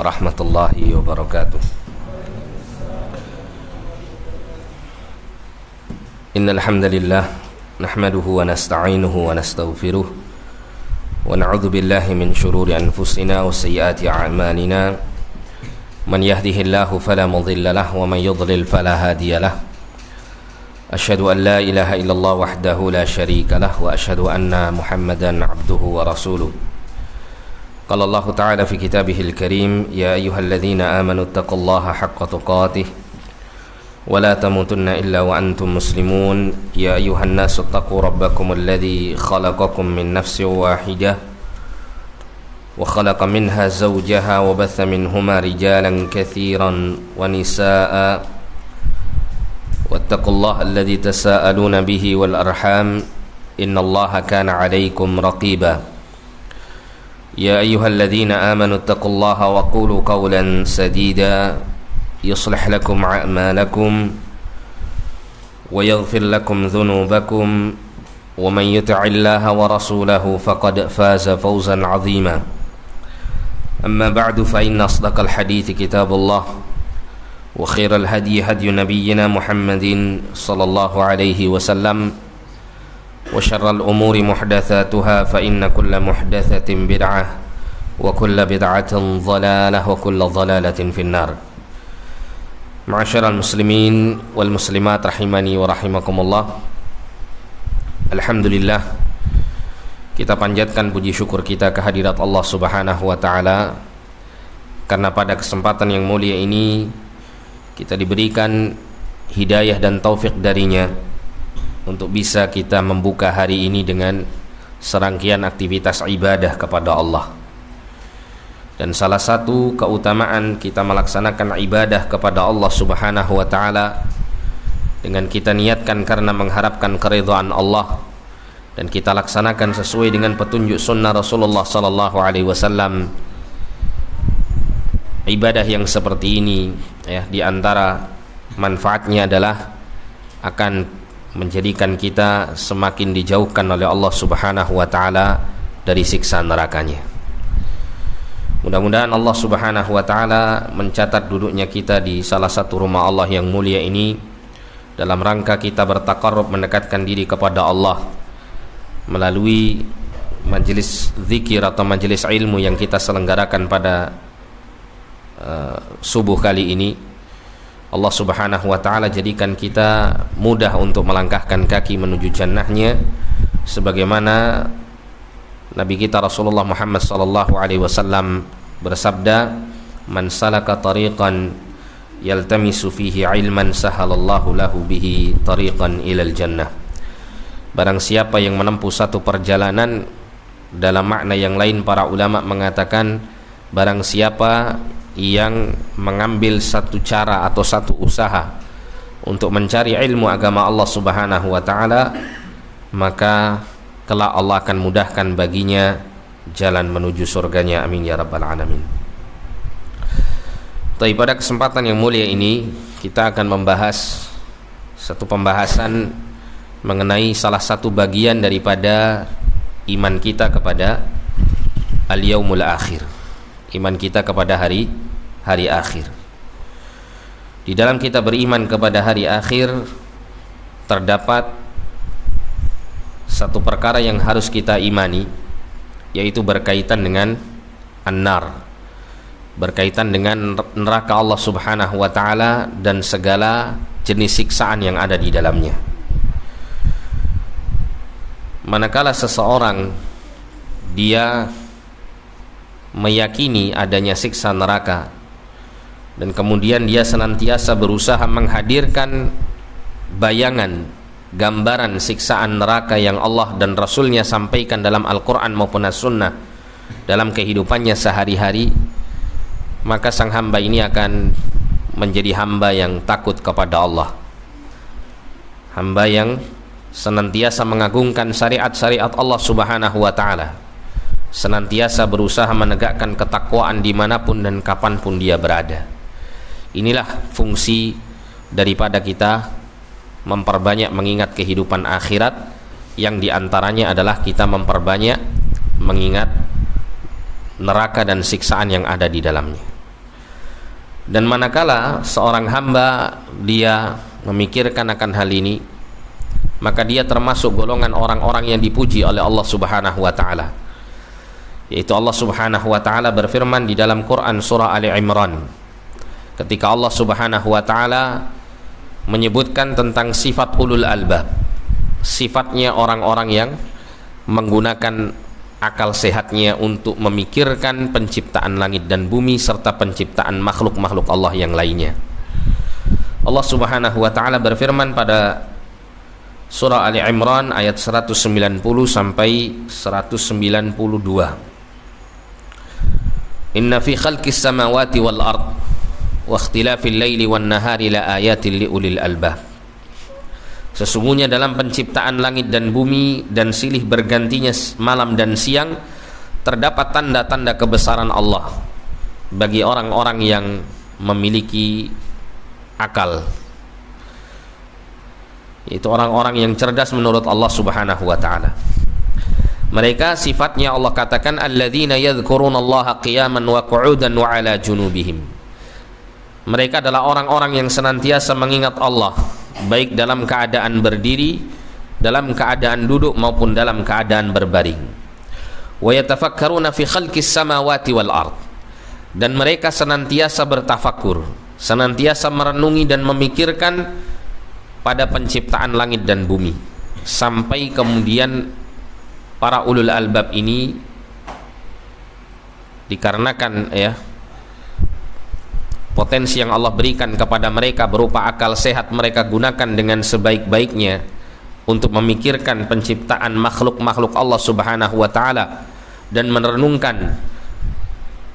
Warahmatullahi wabarakatuh. Innal hamdalillah nahmaduhu wa nasta'inuhu wa nastaghfiruh wa na'udzu billahi min shururi anfusina wa sayyiati a'malina. Man yahdihillahu fala mudilla lahu wa man yudlil fala hadiya lahu. Asyhadu an la ilaha illallah wahdahu la syarika lahu wa asyhadu anna Muhammadan 'abduhu wa rasuluh. Qala Allah Ta'ala fi kitabihil karim, ya ayyuhalladzina amanu taqullaha haqqa tuqatih wa la tamutunna illa wa antum muslimun. Ya ayyuhan nasu taqu rabbakum alladzi khalaqakum min nafsin wahidah wa khalaqa minha zawjaha wa batha minhuma rijalan katsiran wa nisaa'a wattaqullaha alladzi tasaaluna bihi wal arham innallaha kana 'alaykum raqiba. يا أيها الذين آمنوا اتقوا الله وقولوا قولا سديدا يصلح لكم أعمالكم ويغفر لكم ذنوبكم ومن يطع الله ورسوله فقد فاز فوزا عظيما. أما بعد فإن أصدق الحديث كتاب الله وخير الهدي هدي نبينا محمد صلى الله عليه وسلم وشر الأمور محدثاتها فإن كل محدثة بدعة وكل بدعة ضلالة وكل ضلالة في النار. معاشر المسلمين والمسلمات rahimani wa rahimakumullah. Alhamdulillah, kita panjatkan puji syukur kita kehadirat Allah Subhanahu wa taala karena pada kesempatan yang mulia ini kita diberikan hidayah dan taufik darinya untuk bisa kita membuka hari ini dengan serangkaian aktivitas ibadah kepada Allah. Dan salah satu keutamaan kita melaksanakan ibadah kepada Allah Subhanahu wa taala dengan kita niatkan karena mengharapkan keridhaan Allah dan kita laksanakan sesuai dengan petunjuk sunnah Rasulullah sallallahu alaihi wasallam. Ibadah yang seperti ini ya, di antara manfaatnya adalah akan menjadikan kita semakin dijauhkan oleh Allah Subhanahu wa taala dari siksa nerakanya. Mudah-mudahan Allah Subhanahu wa taala mencatat duduknya kita di salah satu rumah Allah yang mulia ini dalam rangka kita bertaqarrub, mendekatkan diri kepada Allah melalui majelis zikir atau majelis ilmu yang kita selenggarakan pada subuh kali ini. Allah Subhanahu wa taala jadikan kita mudah untuk melangkahkan kaki menuju jannahnya, sebagaimana Nabi kita Rasulullah Muhammad sallallahu alaihi wasallam bersabda, man salaka tariqan yaltamisu fihi ilman sahalallahu lahu bihi tariqan ilal jannah. Barang siapa yang menempuh satu perjalanan, dalam makna yang lain para ulama mengatakan barang siapa yang mengambil satu cara atau satu usaha untuk mencari ilmu agama Allah Subhanahu wa taala, maka kelak Allah akan mudahkan baginya jalan menuju surganya. Amin ya rabbal alamin. Tapi pada kesempatan yang mulia ini kita akan membahas satu pembahasan mengenai salah satu bagian daripada iman kita kepada al-yaumul akhir, iman kita kepada hari akhir. Di dalam kita beriman kepada hari akhir terdapat satu perkara yang harus kita imani, yaitu berkaitan dengan an-nar, berkaitan dengan neraka Allah Subhanahu wa taala dan segala jenis siksaan yang ada di dalamnya. Manakala seseorang dia meyakini adanya siksa neraka dan kemudian dia senantiasa berusaha menghadirkan bayangan, gambaran siksaan neraka yang Allah dan Rasulnya sampaikan dalam Al-Quran maupun As-Sunnah dalam kehidupannya sehari-hari, maka sang hamba ini akan menjadi hamba yang takut kepada Allah, hamba yang senantiasa mengagungkan syariat-syariat Allah Subhanahu wa ta'ala, senantiasa berusaha menegakkan ketakwaan dimanapun dan kapanpun dia berada. Inilah fungsi daripada kita memperbanyak mengingat kehidupan akhirat, yang diantaranya adalah kita memperbanyak mengingat neraka dan siksaan yang ada di dalamnya. Dan manakala seorang hamba dia memikirkan akan hal ini, maka dia termasuk golongan orang-orang yang dipuji oleh Allah Subhanahu wa taala. Yaitu Allah Subhanahu wa taala berfirman di dalam Quran surah Ali Imran, ketika Allah Subhanahu wa taala menyebutkan tentang sifat ulul albab, sifatnya orang-orang yang menggunakan akal sehatnya untuk memikirkan penciptaan langit dan bumi serta penciptaan makhluk-makhluk Allah yang lainnya. Allah Subhanahu wa taala berfirman pada surah Ali Imran ayat 190 sampai 192. Inna fi khalqis samawati wal ard wa ikhtilafil laili wan nahari la ayatin liulil albab. Sesungguhnya dalam penciptaan langit dan bumi dan silih bergantinya malam dan siang terdapat tanda-tanda kebesaran Allah bagi orang-orang yang memiliki akal, yaitu orang-orang yang cerdas menurut Allah Subhanahu wa taala. Mereka sifatnya Allah katakan alladzina yadhkurunallaha qiyaman wa qu'udan wa 'ala junubihim. Mereka adalah orang-orang yang senantiasa mengingat Allah, baik dalam keadaan berdiri, dalam keadaan duduk maupun dalam keadaan berbaring. Wa yatafakkaruna fi khalqis samawati wal ard. Dan mereka senantiasa bertafakur, senantiasa merenungi dan memikirkan pada penciptaan langit dan bumi, sampai kemudian para ulul albab ini dikarenakan potensi yang Allah berikan kepada mereka berupa akal sehat, mereka gunakan dengan sebaik-baiknya untuk memikirkan penciptaan makhluk-makhluk Allah Subhanahu wa taala dan merenungkan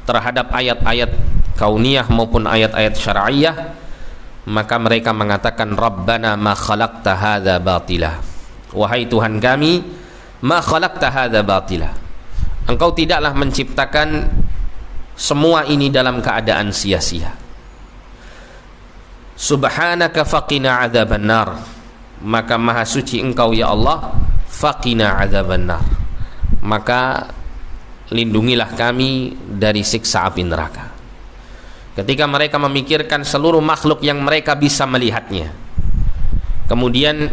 terhadap ayat-ayat kauniyah maupun ayat-ayat syar'iyyah. Maka mereka mengatakan Rabbana ma khalaqta hadza batila. Wahai Tuhan kami, ma khalaqta hadza batila. Engkau tidaklah menciptakan semua ini dalam keadaan sia-sia. Subhanaka faqina adzaban nar. Maka maha suci Engkau ya Allah, faqina adzaban nar. Maka lindungilah kami dari siksa api neraka. Ketika mereka memikirkan seluruh makhluk yang mereka bisa melihatnya, kemudian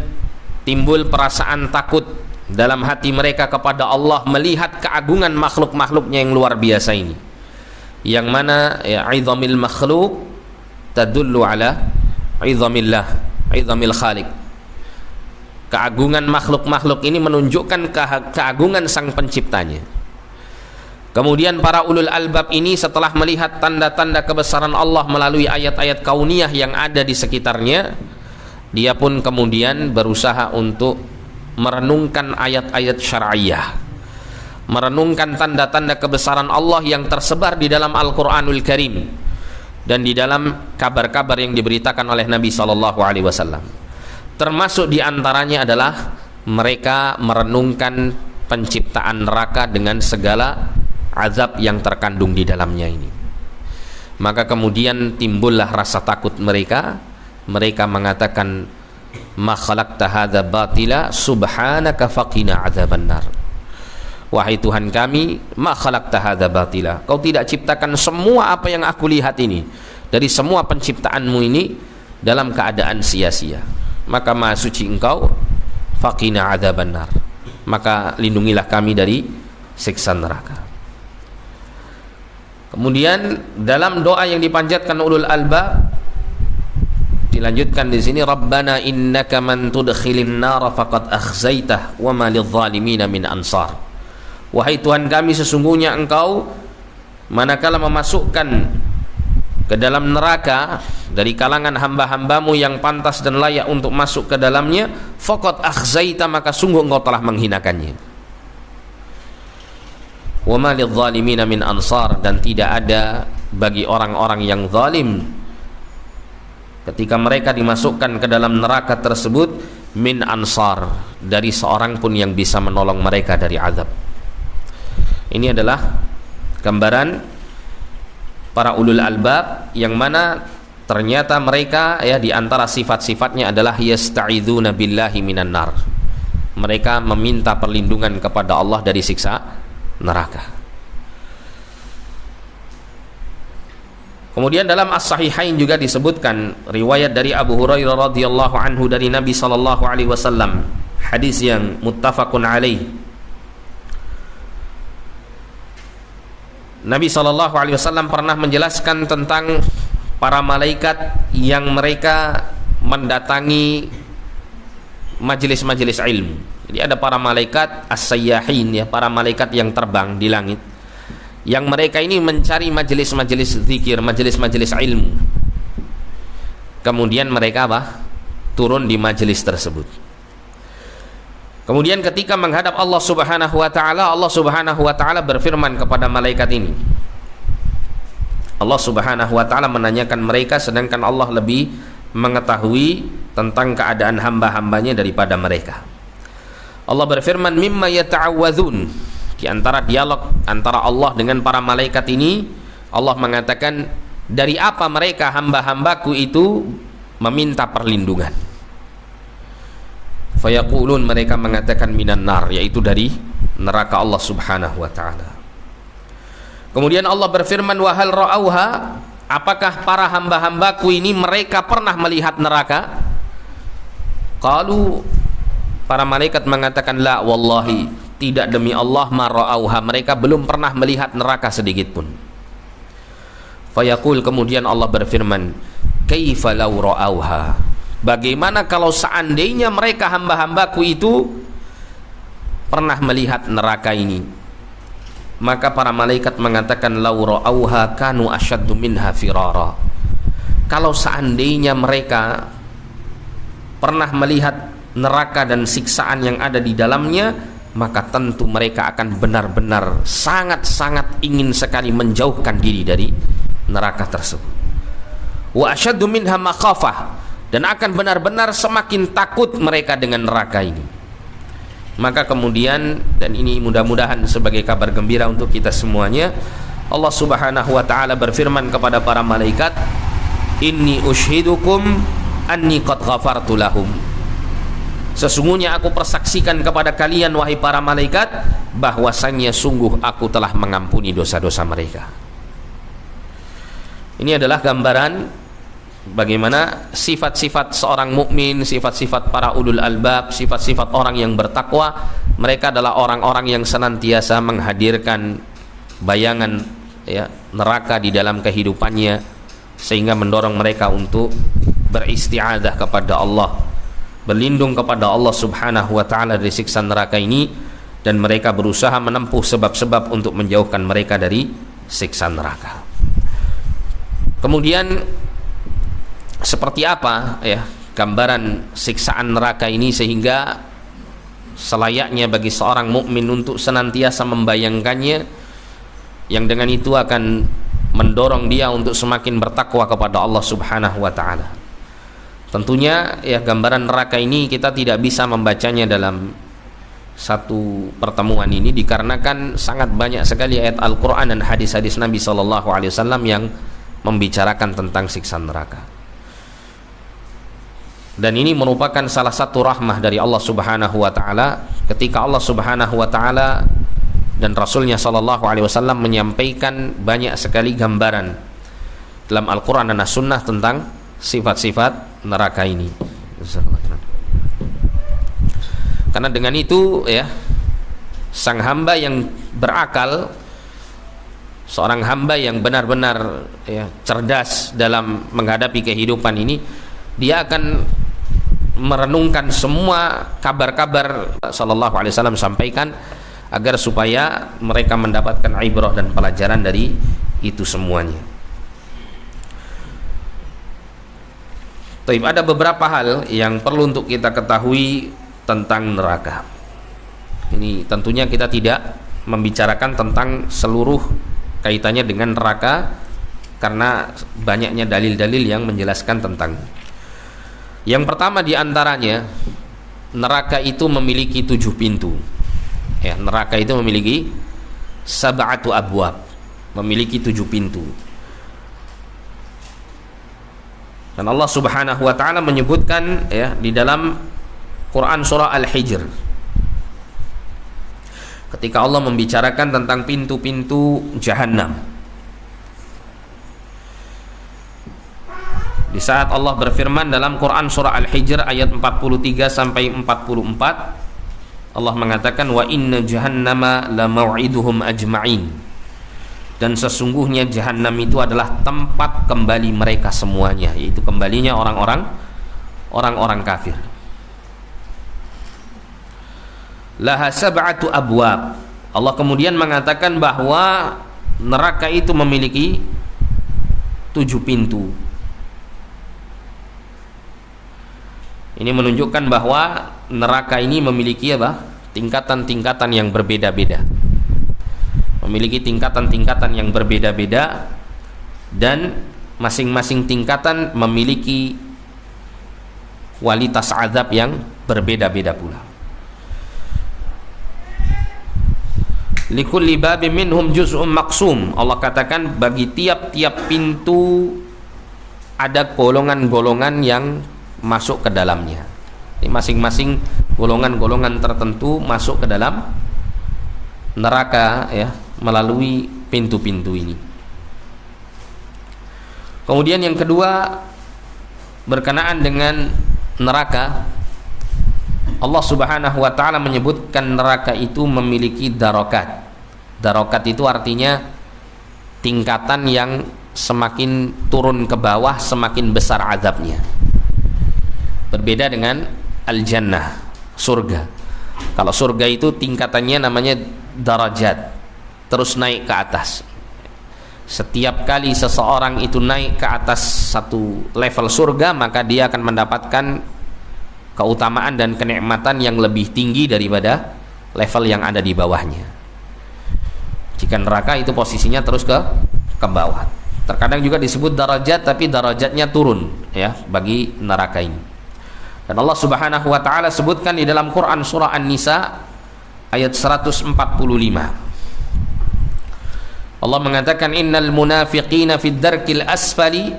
timbul perasaan takut dalam hati mereka kepada Allah melihat keagungan makhluk-makhluknya yang luar biasa ini, yang mana izamil makhluk tadullu ala izamillah, izamil khaliq. Keagungan makhluk-makhluk ini menunjukkan keagungan sang penciptanya. Kemudian para ulul albab ini setelah melihat tanda-tanda kebesaran Allah melalui ayat-ayat kauniyah yang ada di sekitarnya, dia pun kemudian berusaha untuk merenungkan ayat-ayat syar'iyyah, merenungkan tanda-tanda kebesaran Allah yang tersebar di dalam Al-Qur'anul Karim dan di dalam kabar-kabar yang diberitakan oleh Nabi SAW. Termasuk di antaranya adalah mereka merenungkan penciptaan neraka dengan segala azab yang terkandung di dalamnya ini. Maka kemudian timbullah rasa takut mereka. Mereka mengatakan ma khalaqta hadza batila subhanaka faqina adzabannar. Wahai Tuhan kami, ma khalaqta hadza batila. Kau tidak ciptakan semua apa yang aku lihat ini, dari semua penciptaanmu ini dalam keadaan sia-sia. Maka maha suci Engkau, faqina adzabannar. Maka lindungilah kami dari siksa neraka. Kemudian dalam doa yang dipanjatkan ulul albab dilanjutkan di sini, Rabbana innaka man tudkhilin nar faqad akhzaitah wa ma lidh-dhalimin min ansar. Wahai Tuhan kami, sesungguhnya Engkau manakala memasukkan ke dalam neraka dari kalangan hamba-hambamu yang pantas dan layak untuk masuk ke dalamnya, faqad akhzaitah, maka sungguh Engkau telah menghinakannya. Wa ma lidh-dhalimin min ansar, dan tidak ada bagi orang-orang yang zalim ketika mereka dimasukkan ke dalam neraka tersebut min ansar, dari seorang pun yang bisa menolong mereka dari azab. Ini adalah gambaran para ulul albab yang mana ternyata mereka di antara sifat-sifatnya adalah yasta'idzuuna billahi minan nar. Mereka meminta perlindungan kepada Allah dari siksa neraka. Kemudian dalam As-Sahihain juga disebutkan riwayat dari Abu Hurairah radhiyallahu anhu dari Nabi sallallahu alaihi wasallam, hadis yang muttafaqun alaih. Nabi sallallahu alaihi wasallam pernah menjelaskan tentang para malaikat yang mereka mendatangi majelis-majelis ilmu. Jadi ada para malaikat as-sayyahin, ya, para malaikat yang terbang di langit, yang mereka ini mencari majelis-majelis zikir, majelis-majelis ilmu. Kemudian mereka turun di majelis tersebut. Kemudian ketika menghadap Allah Subhanahu wa taala, Allah Subhanahu wa taala berfirman kepada malaikat ini. Allah Subhanahu wa taala menanyakan mereka, sedangkan Allah lebih mengetahui tentang keadaan hamba-hambanya daripada mereka. Allah berfirman, mimma yata'awwadzun. Di antara dialog antara Allah dengan para malaikat ini, Allah mengatakan, dari apa mereka hamba-hambaku itu meminta perlindungan. Fayaqulun, mereka mengatakan minan nar, yaitu dari neraka Allah Subhanahu wa taala. Kemudian Allah berfirman, wa hal ra'auha, apakah para hamba-hambaku ini mereka pernah melihat neraka? Qalu, para malaikat mengatakan, la wallahi, tidak demi Allah, ma ra'auha, mereka belum pernah melihat neraka sedikit pun. Fayaqul, kemudian Allah berfirman, kaifa law ra'auha, bagaimana kalau seandainya mereka hamba-hambaku itu pernah melihat neraka ini? Maka para malaikat mengatakan, law ra'auha kanu asyaddu minha firara, kalau seandainya mereka pernah melihat neraka dan siksaan yang ada di dalamnya, maka tentu mereka akan benar-benar sangat-sangat ingin sekali menjauhkan diri dari neraka tersebut. Wa asyaddu minha makhafah, dan akan benar-benar semakin takut mereka dengan neraka ini. Maka kemudian, dan ini mudah-mudahan sebagai kabar gembira untuk kita semuanya, Allah Subhanahu wa taala berfirman kepada para malaikat, inni ushidukum anni qad ghafartu lahum, sesungguhnya aku persaksikan kepada kalian wahai para malaikat, bahwasannya sungguh aku telah mengampuni dosa-dosa mereka. Ini adalah gambaran bagaimana sifat-sifat seorang mukmin, sifat-sifat para ulul albab, sifat-sifat orang yang bertakwa. Mereka adalah orang-orang yang senantiasa menghadirkan bayangan, ya, neraka di dalam kehidupannya, sehingga mendorong mereka untuk beristi'adzah kepada Allah, berlindung kepada Allah Subhanahu wa taala dari siksa neraka ini, dan mereka berusaha menempuh sebab-sebab untuk menjauhkan mereka dari siksa neraka. Kemudian seperti apa, ya, gambaran siksaan neraka ini, sehingga selayaknya bagi seorang mukmin untuk senantiasa membayangkannya, yang dengan itu akan mendorong dia untuk semakin bertakwa kepada Allah Subhanahu wa taala. Tentunya, ya, gambaran neraka ini kita tidak bisa membacanya dalam satu pertemuan ini, dikarenakan sangat banyak sekali ayat Al-Quran dan hadis-hadis Nabi SAW yang membicarakan tentang siksa neraka. Dan ini merupakan salah satu rahmah dari Allah Subhanahu wa taala, ketika Allah Subhanahu wa taala dan Rasulnya SAW menyampaikan banyak sekali gambaran dalam Al-Quran dan As-Sunnah tentang sifat-sifat neraka ini. Karena dengan itu, ya, sang hamba yang berakal, seorang hamba yang benar-benar, ya, cerdas dalam menghadapi kehidupan ini, dia akan merenungkan semua kabar-kabar sallallahu alaihi wasallam sampaikan, agar supaya mereka mendapatkan ibrah dan pelajaran dari itu semuanya. Tapi ada beberapa hal yang perlu untuk kita ketahui tentang neraka. Ini tentunya kita tidak membicarakan tentang seluruh kaitannya dengan neraka, karena banyaknya dalil-dalil yang menjelaskan tentang. Yang pertama diantaranya, neraka itu memiliki 7 pintu. Ya, neraka itu memiliki sab'atu abwab, memiliki 7 pintu. Dan Allah Subhanahu wa taala menyebutkan, ya, di dalam Quran surah Al-Hijr, ketika Allah membicarakan tentang pintu-pintu Jahannam. Di saat Allah berfirman dalam Quran surah Al-Hijr ayat 43 sampai 44, Allah mengatakan wa inna jahannama la mau'iduhum ajma'in. Dan sesungguhnya Jahannam itu adalah tempat kembali mereka semuanya, yaitu kembalinya orang-orang kafir. Laha sab'atu abwab. Allah kemudian mengatakan bahwa neraka itu memiliki 7 pintu. Ini menunjukkan bahwa neraka ini memiliki tingkatan-tingkatan yang berbeda-beda. Memiliki tingkatan-tingkatan yang berbeda-beda, dan masing-masing tingkatan memiliki kualitas azab yang berbeda-beda pula. Likulli babin minhum juz'un maqsum. Allah katakan bagi tiap-tiap pintu ada golongan-golongan yang masuk ke dalamnya. Jadi masing-masing golongan-golongan tertentu masuk ke dalam neraka ya, melalui pintu-pintu ini. Kemudian yang kedua, berkenaan dengan neraka, Allah Subhanahu wa taala menyebutkan neraka itu memiliki darokat. Darokat itu artinya tingkatan yang semakin turun ke bawah semakin besar azabnya. Berbeda dengan al-jannah, surga. Kalau surga itu tingkatannya namanya darajat, terus naik ke atas. Setiap kali seseorang itu naik ke atas satu level surga, maka dia akan mendapatkan keutamaan dan kenikmatan yang lebih tinggi daripada level yang ada di bawahnya. Jika neraka itu posisinya terus ke bawah. Terkadang juga disebut darajat, tapi darajatnya turun ya bagi neraka ini. Dan Allah Subhanahu wa taala sebutkan di dalam Quran surah An-Nisa ayat 145. Allah mengatakan innal munafiqina fid darkil asfali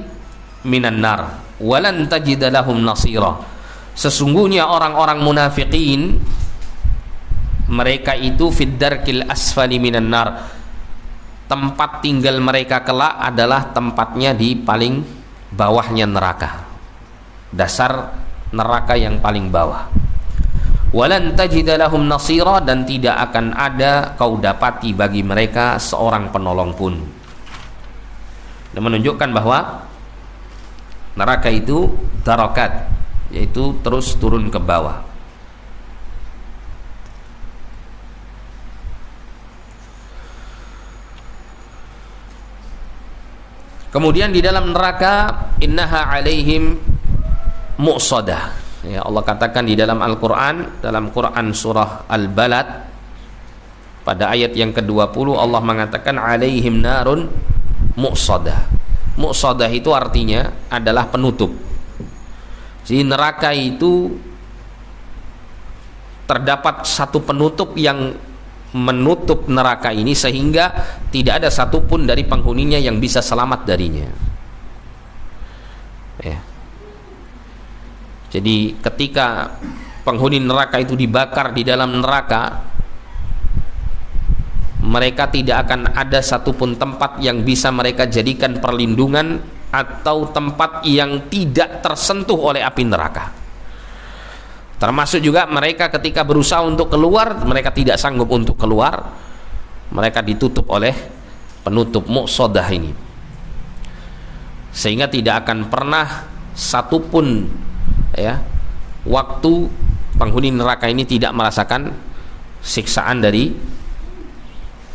minan nar wa lan tajida lahum nasira. Sesungguhnya orang-orang munafikin mereka itu fid darkil asfali minan nar. Tempat tinggal mereka kelak adalah tempatnya di paling bawahnya neraka. Dasar neraka yang paling bawah. Walan tajida lahum nasira, dan tidak akan ada kau dapati bagi mereka seorang penolong pun. Dan menunjukkan bahwa neraka itu darakat, yaitu terus turun ke bawah. Kemudian di dalam neraka innaha alaihim mu'sadah. Ya, Allah katakan di dalam Al-Quran, dalam Quran surah Al-Balad pada ayat yang ke-20, Allah mengatakan alaihim narun mu'sadah. Mu'sadah itu artinya adalah penutup. Jadi neraka itu terdapat satu penutup yang menutup neraka ini sehingga tidak ada satupun dari penghuninya yang bisa selamat darinya. Ya. Jadi ketika penghuni neraka itu dibakar di dalam neraka, mereka tidak akan ada satupun tempat yang bisa mereka jadikan perlindungan atau tempat yang tidak tersentuh oleh api neraka. Termasuk juga mereka ketika berusaha untuk keluar, mereka tidak sanggup untuk keluar, mereka ditutup oleh penutup muqsadah ini, sehingga tidak akan pernah satupun ya waktu penghuni neraka ini tidak merasakan siksaan dari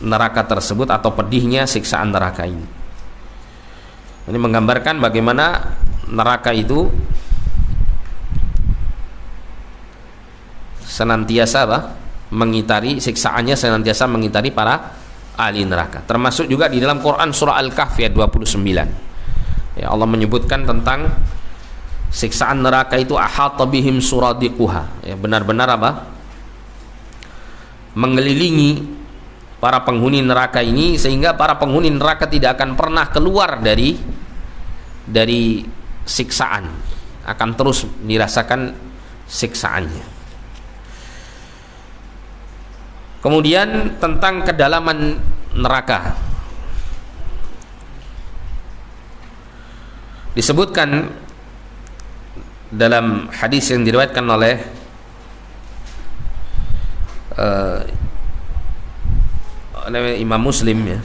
neraka tersebut atau pedihnya siksaan neraka ini. Ini menggambarkan bagaimana neraka itu senantiasa mengitari, siksaannya senantiasa mengitari para ahli neraka. Termasuk juga di dalam Quran surah Al-Kahfi ayat 29. Ya, Allah menyebutkan tentang siksaan neraka itu ahata bihim suradiquha. Ya, benar-benar mengelilingi para penghuni neraka ini sehingga para penghuni neraka tidak akan pernah keluar dari siksaan, akan terus dirasakan siksaannya. Kemudian tentang kedalaman neraka disebutkan dalam hadis yang diriwayatkan oleh Imam Muslim ya,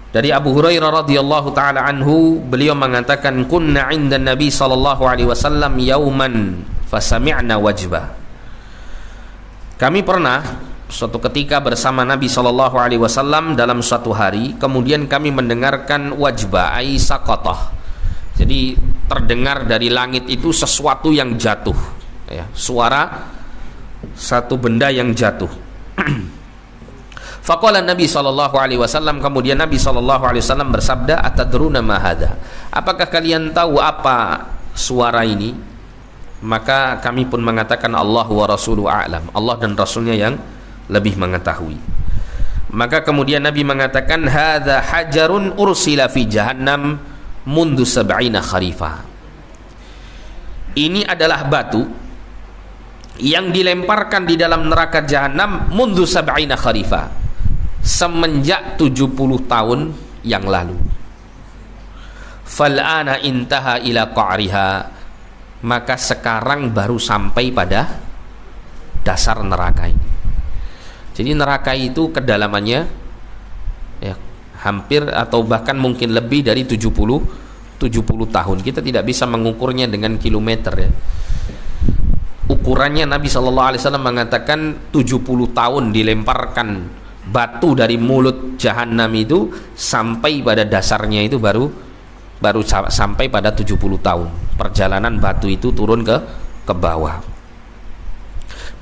dari Abu Hurairah radhiyallahu taala anhu, beliau mengatakan kunna 'inda Nabi sallallahu alaihi wasallam yauman fasami'na wajbah. Kami pernah suatu ketika bersama Nabi sallallahu alaihi wasallam dalam suatu hari, kemudian kami mendengarkan wajbah ai saqatah. Jadi terdengar dari langit itu sesuatu yang jatuh ya, suara satu benda yang jatuh. Faqala Nabi sallallahu alaihi wasallam, kemudian Nabi sallallahu alaihi wasallam bersabda, atadruna ma hadza? Apakah kalian tahu apa suara ini? Maka kami pun mengatakan Allah wa rasuluhu a'lam, Allah dan rasulnya yang lebih mengetahui. Maka kemudian Nabi mengatakan, hadza hajarun ursila fi jahannam mundu sab'ina kharifa. Ini adalah batu yang dilemparkan di dalam neraka jahanam mundu sab'ina kharifa, semenjak 70 tahun yang lalu. Fal'ana intaha ila qa'riha, maka sekarang baru sampai pada dasar neraka ini. Jadi neraka itu kedalamannya ya, hampir atau bahkan mungkin lebih dari 70 tahun. Kita tidak bisa mengukurnya dengan kilometer ya. Ukurannya Nabi SAW mengatakan 70 tahun dilemparkan batu dari mulut jahanam itu sampai pada dasarnya itu baru sampai pada 70 tahun perjalanan batu itu turun ke bawah.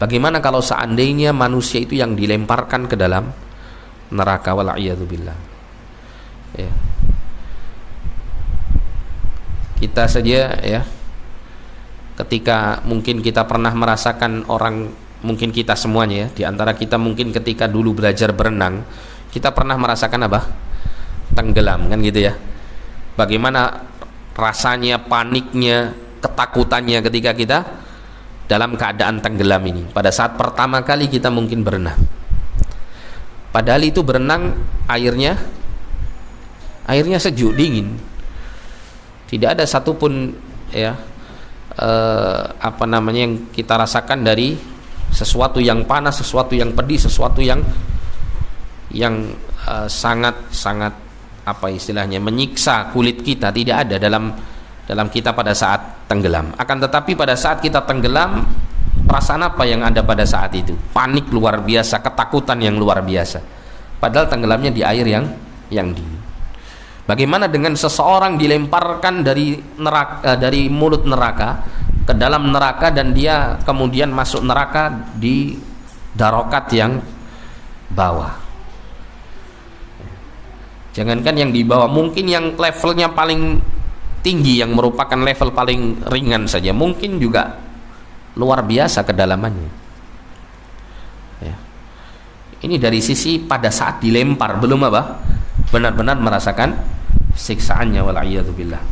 Bagaimana kalau seandainya manusia itu yang dilemparkan ke dalam neraka, wala'iyadzubillah ya. Kita saja ya, ketika mungkin kita pernah merasakan orang, mungkin kita semuanya ya, di antara kita mungkin ketika dulu belajar berenang, kita pernah merasakan apa? Tenggelam, kan gitu ya. Bagaimana rasanya, paniknya, ketakutannya ketika kita dalam keadaan tenggelam ini. Pada saat pertama kali kita mungkin berenang, padahal itu berenang airnya sejuk, dingin, tidak ada satupun ya yang kita rasakan dari sesuatu yang panas, sesuatu yang pedih, sesuatu yang sangat istilahnya menyiksa kulit kita, tidak ada dalam kita pada saat tenggelam. Akan tetapi pada saat kita tenggelam, perasaan apa yang ada pada saat itu? Panik luar biasa, ketakutan yang luar biasa, padahal tenggelamnya di air yang dingin. Bagaimana dengan seseorang dilemparkan dari mulut neraka ke dalam neraka, dan dia kemudian masuk neraka di darokat yang bawah. Jangankan yang di bawah, mungkin yang levelnya paling tinggi, yang merupakan level paling ringan saja, mungkin juga luar biasa kedalamannya ya. Ini dari sisi pada saat dilempar, belum benar-benar merasakan siksaannya, wala'iyadzubillah.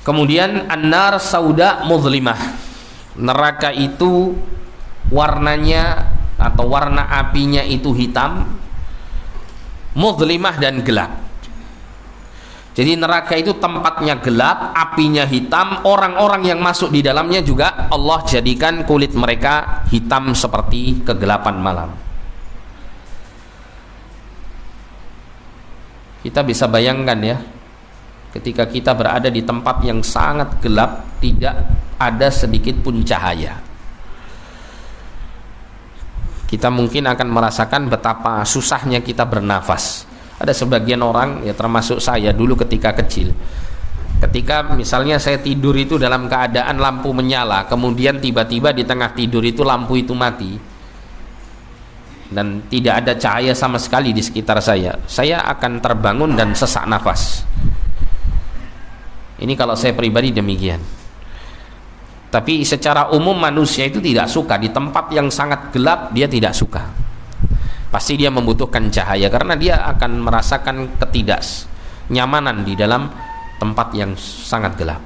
Kemudian an-nar sauda muzlimah, neraka itu warnanya atau warna apinya itu hitam, muzlimah dan gelap. Jadi neraka itu tempatnya gelap, apinya hitam, orang-orang yang masuk di dalamnya juga Allah jadikan kulit mereka hitam seperti kegelapan malam. Kita bisa bayangkan ya, ketika kita berada di tempat yang sangat gelap, tidak ada sedikit pun cahaya, kita mungkin akan merasakan betapa susahnya kita bernafas. Ada sebagian orang ya, termasuk saya dulu ketika kecil, ketika misalnya saya tidur itu dalam keadaan lampu menyala, kemudian tiba-tiba di tengah tidur itu lampu itu mati dan tidak ada cahaya sama sekali di sekitar saya akan terbangun dan sesak nafas. Ini kalau saya pribadi demikian. Tapi secara umum manusia itu tidak suka di tempat yang sangat gelap, dia tidak suka. Pasti dia membutuhkan cahaya karena dia akan merasakan ketidaknyamanan di dalam tempat yang sangat gelap.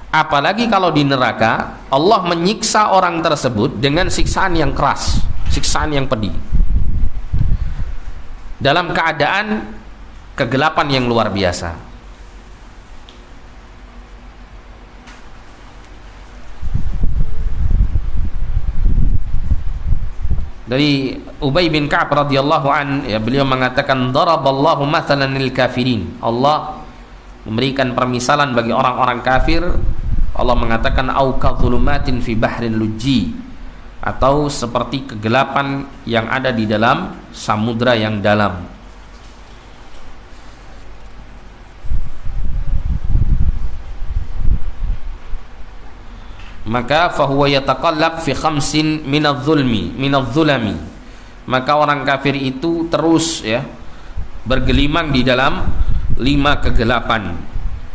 Apalagi kalau di neraka, Allah menyiksa orang tersebut dengan siksaan yang keras, siksaan yang pedih. dalam keadaan kegelapan yang luar biasa. Dari Ubay bin Ka'ab radhiyallahu an, ya, beliau mengatakan daraballahu mathalan lil kafirin. Allah memberikan permisalan bagi orang-orang kafir. Allah mengatakan au kadzulumatin fi bahrin lujji, atau seperti kegelapan yang ada di dalam samudra yang dalam. Maka fahuwa yataqallab fi khamsin minadh-dhulami, maka orang kafir itu terus, ya, bergelimang di dalam 5 kegelapan.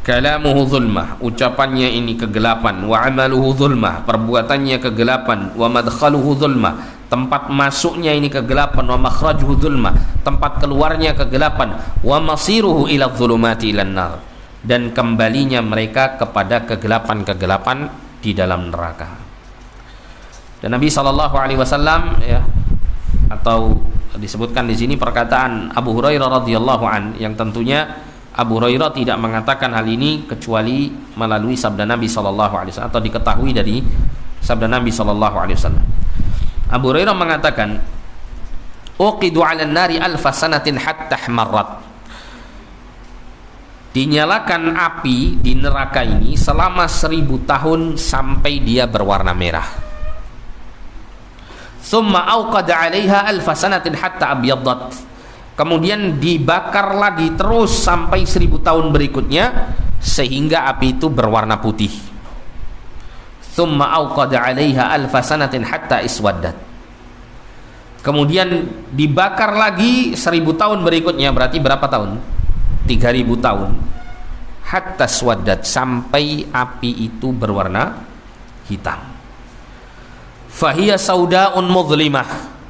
Kalamuhu dhulmah, ucapannya ini kegelapan. Wa amaluhu dhulmah, perbuatannya kegelapan. Wa madkhaluhu dhulmah, tempat masuknya ini kegelapan. Wa makhrajuhu dhulmah, tempat keluarnya kegelapan. Wa masiruhu ila dhulumati ilan nar, dan kembalinya mereka kepada kegelapan-kegelapan di dalam neraka. Dan Nabi SAW, ya, atau disebutkan di sini perkataan Abu Hurairah radhiyallahu an, yang tentunya Abu Hurairah tidak mengatakan hal ini kecuali melalui sabda Nabi SAW, atau diketahui dari sabda Nabi SAW. Abu Hurairah mengatakan, uqidu 'alan nari alfa sanatin hatta ihmarrat, dinyalakan api di neraka ini selama 1000 tahun sampai dia berwarna merah. Thumma auqada 'alaiha alfa sanatin hatta abyaddat, kemudian dibakar lagi terus sampai 1000 tahun berikutnya sehingga api itu berwarna putih. Thumma auqada 'alaiha alfa sanatin hatta iswaddat, kemudian dibakar lagi 1000 tahun berikutnya, berarti berapa tahun? 3000 tahun. Hatta swaddat, sampai api itu berwarna hitam. Fahiya saudaun mudhlimah,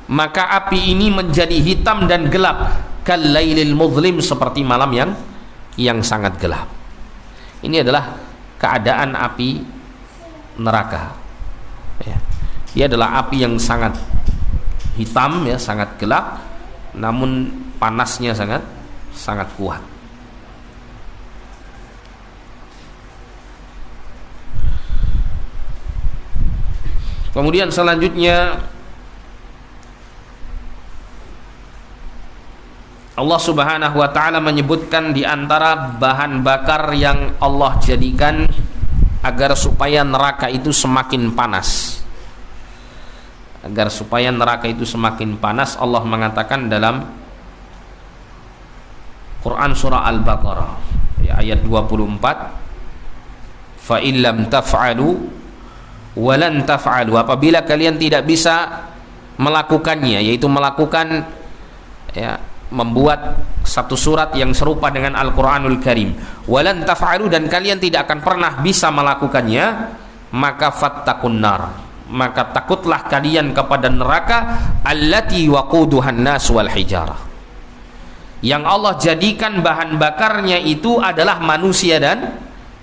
maka api ini menjadi hitam dan gelap. Kallailil mudhlim, seperti malam yang sangat gelap. Ini adalah keadaan api neraka, ya. Dia adalah api yang sangat hitam, ya, sangat gelap, namun panasnya sangat kuat. Kemudian selanjutnya Allah Subhanahu wa ta'ala menyebutkan di antara bahan bakar yang Allah jadikan agar supaya neraka itu semakin panas. Agar supaya neraka itu semakin panas, Allah mengatakan dalam Quran surah Al-Baqarah, ya, ayat 24, fa illam taf'alu walan taf'alu, apabila kalian tidak bisa melakukannya, yaitu melakukan, ya, membuat satu surat yang serupa dengan Al-Quranul Karim, walan taf'alu, dan kalian tidak akan pernah bisa melakukannya, maka fattaqun nar, maka takutlah kalian kepada neraka, allati waquduhan nas wal hijarah, yang Allah jadikan bahan bakarnya itu adalah manusia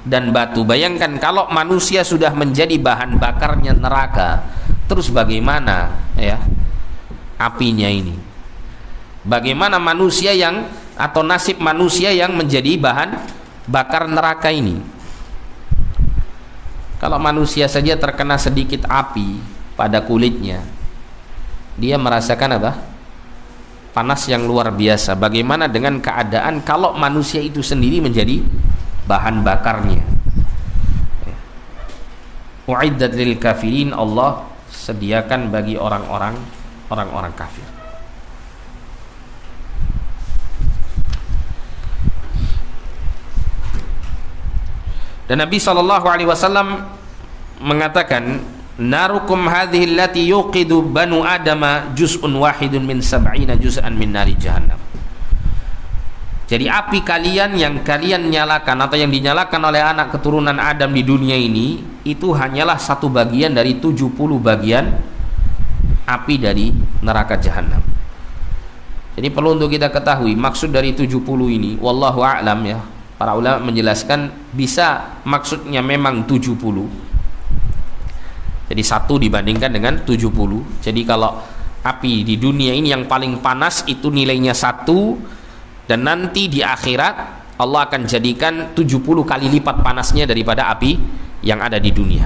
dan batu. Bayangkan kalau manusia sudah menjadi bahan bakarnya neraka, terus bagaimana, ya, apinya ini? Bagaimana manusia yang, atau nasib manusia yang menjadi bahan bakar neraka ini? Kalau manusia saja terkena sedikit api pada kulitnya, dia merasakan apa? Panas yang luar biasa. Bagaimana dengan keadaan kalau manusia itu sendiri menjadi bahan bakarnya? U'iddat lil kafirin, Allah sediakan bagi orang-orang kafir. Dan Nabi SAW mengatakan, narukum hadhihi allati yuqidu banu adama juz'un wahidun min sab'ina juz'an min nari jahannam. Jadi api kalian yang kalian nyalakan atau yang dinyalakan oleh anak keturunan Adam di dunia ini, itu hanyalah satu bagian dari 70 bagian api dari neraka jahanam. Jadi perlu untuk kita ketahui maksud dari 70 ini, wallahu a'lam, ya. Para ulama menjelaskan bisa maksudnya memang 70. Jadi 1 dibandingkan dengan 70. Jadi kalau api di dunia ini yang paling panas itu nilainya 1, dan nanti di akhirat Allah akan jadikan 70 kali lipat panasnya daripada api yang ada di dunia.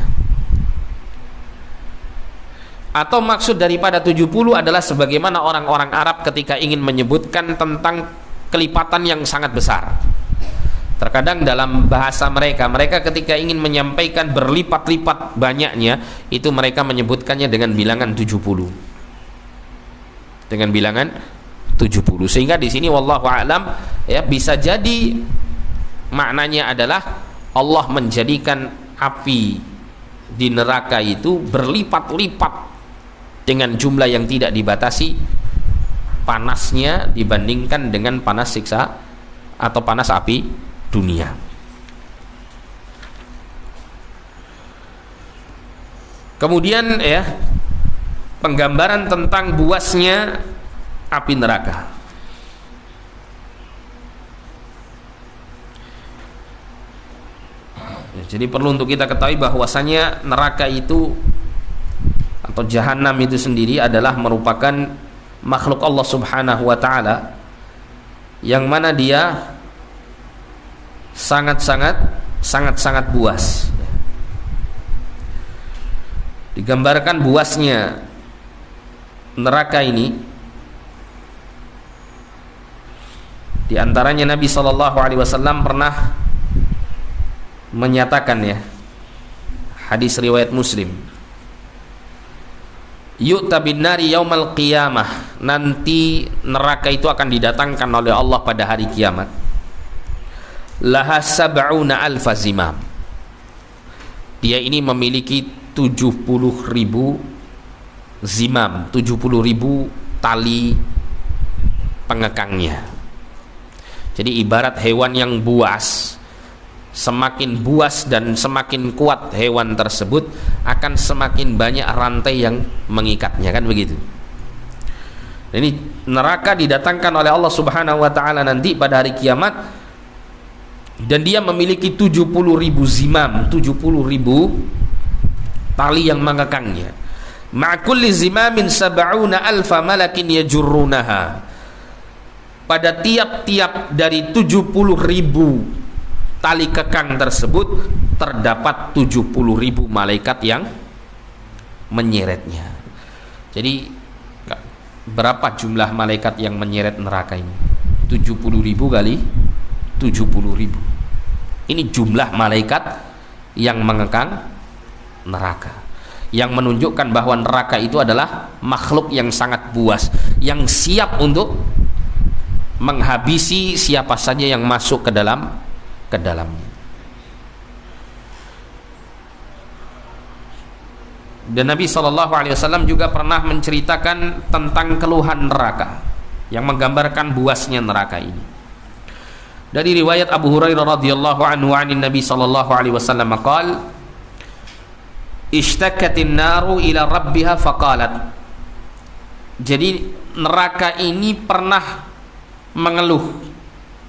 Atau maksud daripada 70 adalah sebagaimana orang-orang Arab ketika ingin menyebutkan tentang kelipatan yang sangat besar. Terkadang dalam bahasa mereka ketika ingin menyampaikan berlipat-lipat banyaknya, itu mereka menyebutkannya dengan bilangan 70. Dengan bilangan 70. Sehingga di sini wallahu a'lam ya, bisa jadi maknanya adalah Allah menjadikan api di neraka itu berlipat-lipat dengan jumlah yang tidak dibatasi panasnya dibandingkan dengan panas siksa atau panas api dunia. Kemudian ya, penggambaran tentang buasnya api neraka. Ya, jadi perlu untuk kita ketahui bahwasanya neraka itu atau jahanam itu sendiri adalah merupakan makhluk Allah Subhanahu wa taala yang mana dia sangat buas. Digambarkan buasnya neraka ini, di antaranya Nabi SAW pernah menyatakan ya, hadis riwayat Muslim, yu'ta bin nari yaumal qiyamah, nanti neraka itu akan didatangkan oleh Allah pada hari kiamat, laha sab'una alfa zimam, dia ini memiliki 70.000 zimam, 70.000 tali pengekangnya. Jadi ibarat hewan yang buas, semakin buas dan semakin kuat hewan tersebut, akan semakin banyak rantai yang mengikatnya, kan begitu. Ini neraka didatangkan oleh Allah Subhanahu wa taala nanti pada hari kiamat, dan dia memiliki 70.000 zimam, 70.000 tali yang mengekangnya. Ma'kulli zimamin sab'una alfa malakin yajurrunaha, pada tiap-tiap dari 70.000 tali kekang tersebut terdapat 70.000 malaikat yang menyeretnya. Jadi berapa jumlah malaikat yang menyeret neraka ini? 70.000 kali 70.000. Ini jumlah malaikat yang mengekang neraka, yang menunjukkan bahwa neraka itu adalah makhluk yang sangat buas, yang siap untuk menghabisi siapa saja yang masuk ke dalamnya. Dan Nabi SAW juga pernah menceritakan tentang keluhan neraka yang menggambarkan buasnya neraka ini. Dari riwayat Abu Hurairah radhiyallahu anhu anin Nabi SAW qala, ishtakatin naru ila rabbiha faqalat, jadi neraka ini pernah mengeluh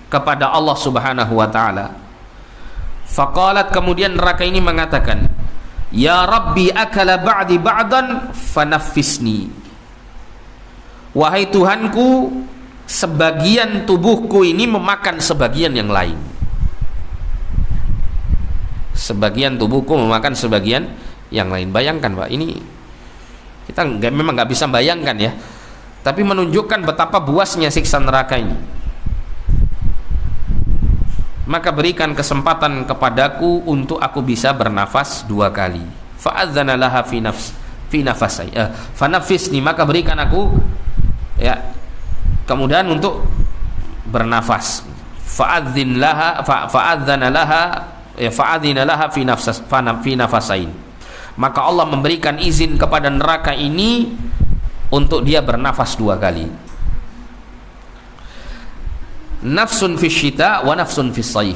kepada Allah Subhanahu wa taala. Faqalat, kemudian neraka ini mengatakan, ya Rabbi akala ba'di ba'dan fanaffisni, wahai Tuhanku, sebagian tubuhku ini memakan sebagian yang lain. Sebagian tubuhku memakan sebagian yang lain. Bayangkan Pak, ini kita memang nggak bisa bayangkan ya, tapi menunjukkan betapa buasnya siksa neraka ini. Maka berikan kesempatan kepadaku untuk aku bisa bernafas 2 kali. Fa'adzana laha fi nafasai fanafisni, maka berikan aku ya kemudahan untuk bernafas. Fa'adzana laha fi nafasain, maka Allah memberikan izin kepada neraka ini untuk dia bernafas 2 kali. Nafsun fi syita wa nafsun fi saif,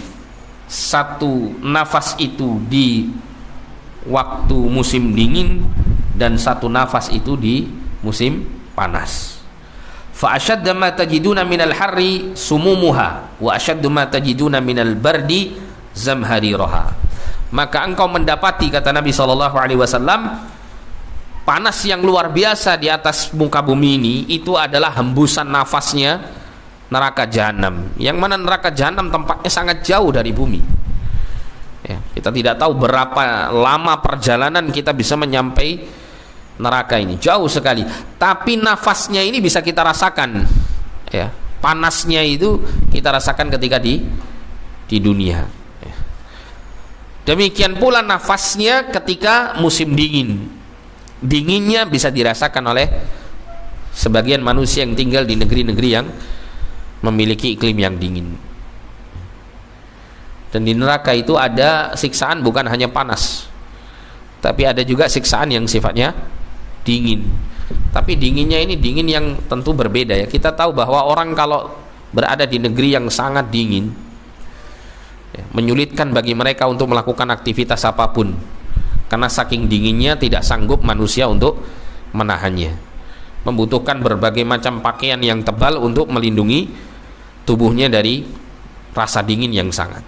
satu nafas itu di waktu musim dingin dan satu nafas itu di musim panas. Fa ashadda ma tajiduna minal harri sumumuha wa ashaddu ma tajiduna minal bardi zamhariraha, maka engkau mendapati, kata Nabi SAW, panas yang luar biasa di atas muka bumi ini itu adalah hembusan nafasnya neraka jahanam, yang mana neraka jahanam tempatnya sangat jauh dari bumi. Ya, kita tidak tahu berapa lama perjalanan kita bisa menyampai neraka ini, jauh sekali. Tapi nafasnya ini bisa kita rasakan, ya, panasnya itu kita rasakan ketika di dunia. Ya. Demikian pula nafasnya ketika musim dingin. Dinginnya bisa dirasakan oleh sebagian manusia yang tinggal di negeri-negeri yang memiliki iklim yang dingin. Dan di neraka itu ada siksaan bukan hanya panas, tapi ada juga siksaan yang sifatnya dingin. Tapi dinginnya ini dingin yang tentu berbeda, ya. Kita tahu bahwa orang kalau berada di negeri yang sangat dingin, ya, menyulitkan bagi mereka untuk melakukan aktivitas apapun, karena saking dinginnya tidak sanggup manusia untuk menahannya. Membutuhkan berbagai macam pakaian yang tebal untuk melindungi tubuhnya dari rasa dingin yang sangat.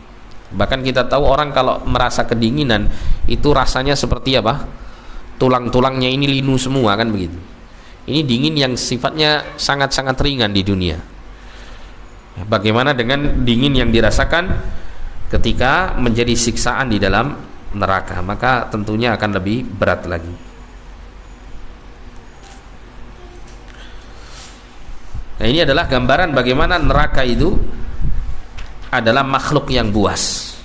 Bahkan kita tahu orang kalau merasa kedinginan itu rasanya seperti apa? Tulang-tulangnya ini linu semua, kan begitu. Ini dingin yang sifatnya sangat-sangat ringan di dunia. Bagaimana dengan dingin yang dirasakan ketika menjadi siksaan di dalam neraka? Maka tentunya akan lebih berat lagi. Nah, ini adalah gambaran bagaimana neraka itu adalah makhluk yang buas.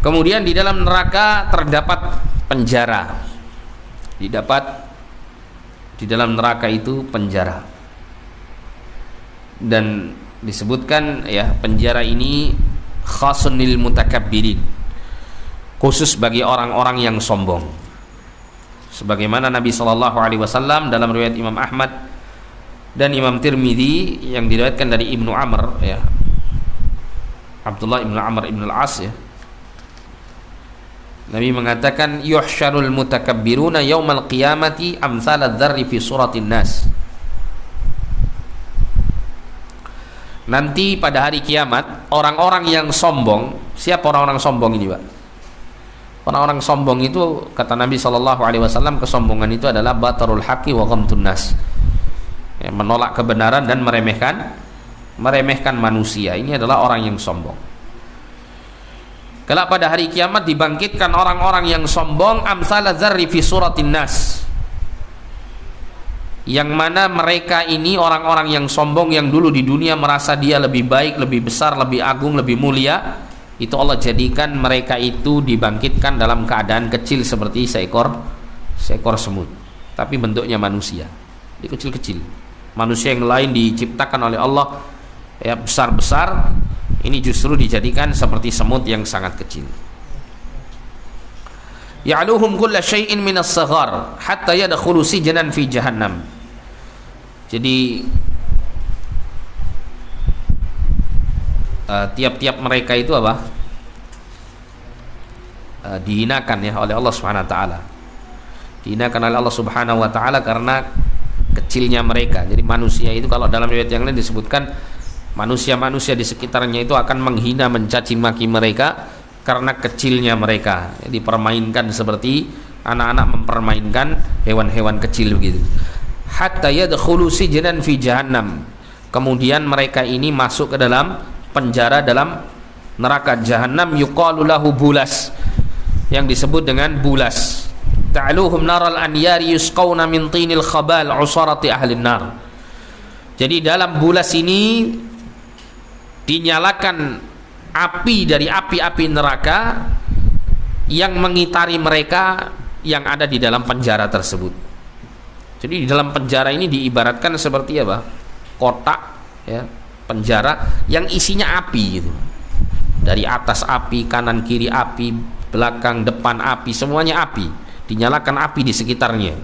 Kemudian di dalam neraka terdapat penjara. Di dalam neraka itu penjara. Dan disebutkan, ya, penjara ini khasun lil mutakabbirin, khusus bagi orang-orang yang sombong. Sebagaimana Nabi SAW dalam riwayat Imam Ahmad dan Imam Tirmidzi yang diriwayatkan dari Ibnu Amr, ya, Abdullah Ibnu Amr Ibnu Al-As, ya, Nabi mengatakan yuhsyarul mutakabbiruna yaumal qiyamati amsalad dzarri fi suratin nas. Nanti pada hari kiamat orang-orang yang sombong, siapa orang-orang sombong ini, Pak? Orang-orang sombong itu, kata Nabi SAW, kesombongan itu adalah batarul haqqi wa ghamtun nas, ya, menolak kebenaran dan meremehkan manusia. Ini adalah orang yang sombong. Kelak pada hari kiamat dibangkitkan orang-orang yang sombong amsalaz dzarri fi suratin nas, yang mana mereka ini orang-orang yang sombong yang dulu di dunia merasa dia lebih baik, lebih besar, lebih agung, lebih mulia, itu Allah jadikan mereka itu dibangkitkan dalam keadaan kecil seperti seekor semut, tapi bentuknya manusia. Dia kecil-kecil. Manusia yang lain diciptakan oleh Allah, ya, besar-besar, ini justru dijadikan seperti semut yang sangat kecil. Ya'luhum kulla syai'in minas saghar hatta yadkhulu sijnan fi jahannam. Jadi tiap-tiap mereka itu apa? Dihinakan, ya, oleh Allah Subhanahu wa taala. Dihinakan oleh Allah Subhanahu wa taala karena kecilnya mereka. Jadi manusia itu, kalau dalam riwayat yang lain disebutkan manusia-manusia di sekitarnya itu akan menghina, mencaci maki mereka karena kecilnya mereka. Dipermainkan seperti anak-anak mempermainkan hewan-hewan kecil begitu. Hatta yadkhulu sijnan fi jahannam. Kemudian mereka ini masuk ke dalam penjara dalam neraka jahanam, yuqalu lahu bulas, yang disebut dengan bulas. Ta'aluhum naral anyari yusqawna min tinil khabal usarati ahlin nar. Jadi dalam bulas ini dinyalakan api dari api-api neraka yang mengitari mereka yang ada di dalam penjara tersebut. Jadi di dalam penjara ini diibaratkan seperti apa? Kotak, ya, penjara yang isinya api gitu. Dari atas api, kanan kiri api, belakang depan api, semuanya api. Dinyalakan api di sekitarnya.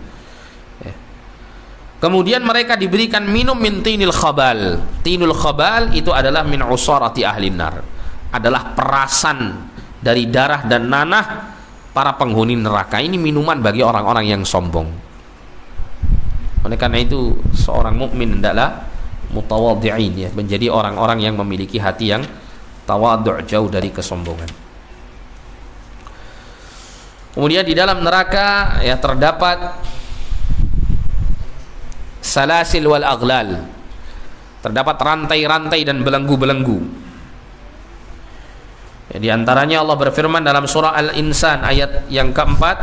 Kemudian mereka diberikan minum min tinil khabal. Tinul khabal itu adalah min usarati ahlin nar, adalah perasan dari darah dan nanah para penghuni neraka. Ini minuman bagi orang-orang yang sombong. Oleh karena itu seorang mukmin hendaklah mutawadhi'in, ya, menjadi orang-orang yang memiliki hati yang tawadhu', jauh dari kesombongan. Kemudian di dalam neraka ya terdapat salasil wal aghlal, terdapat rantai-rantai dan belenggu-belenggu. Ya, di antaranya Allah berfirman dalam surah Al-Insan ayat yang keempat,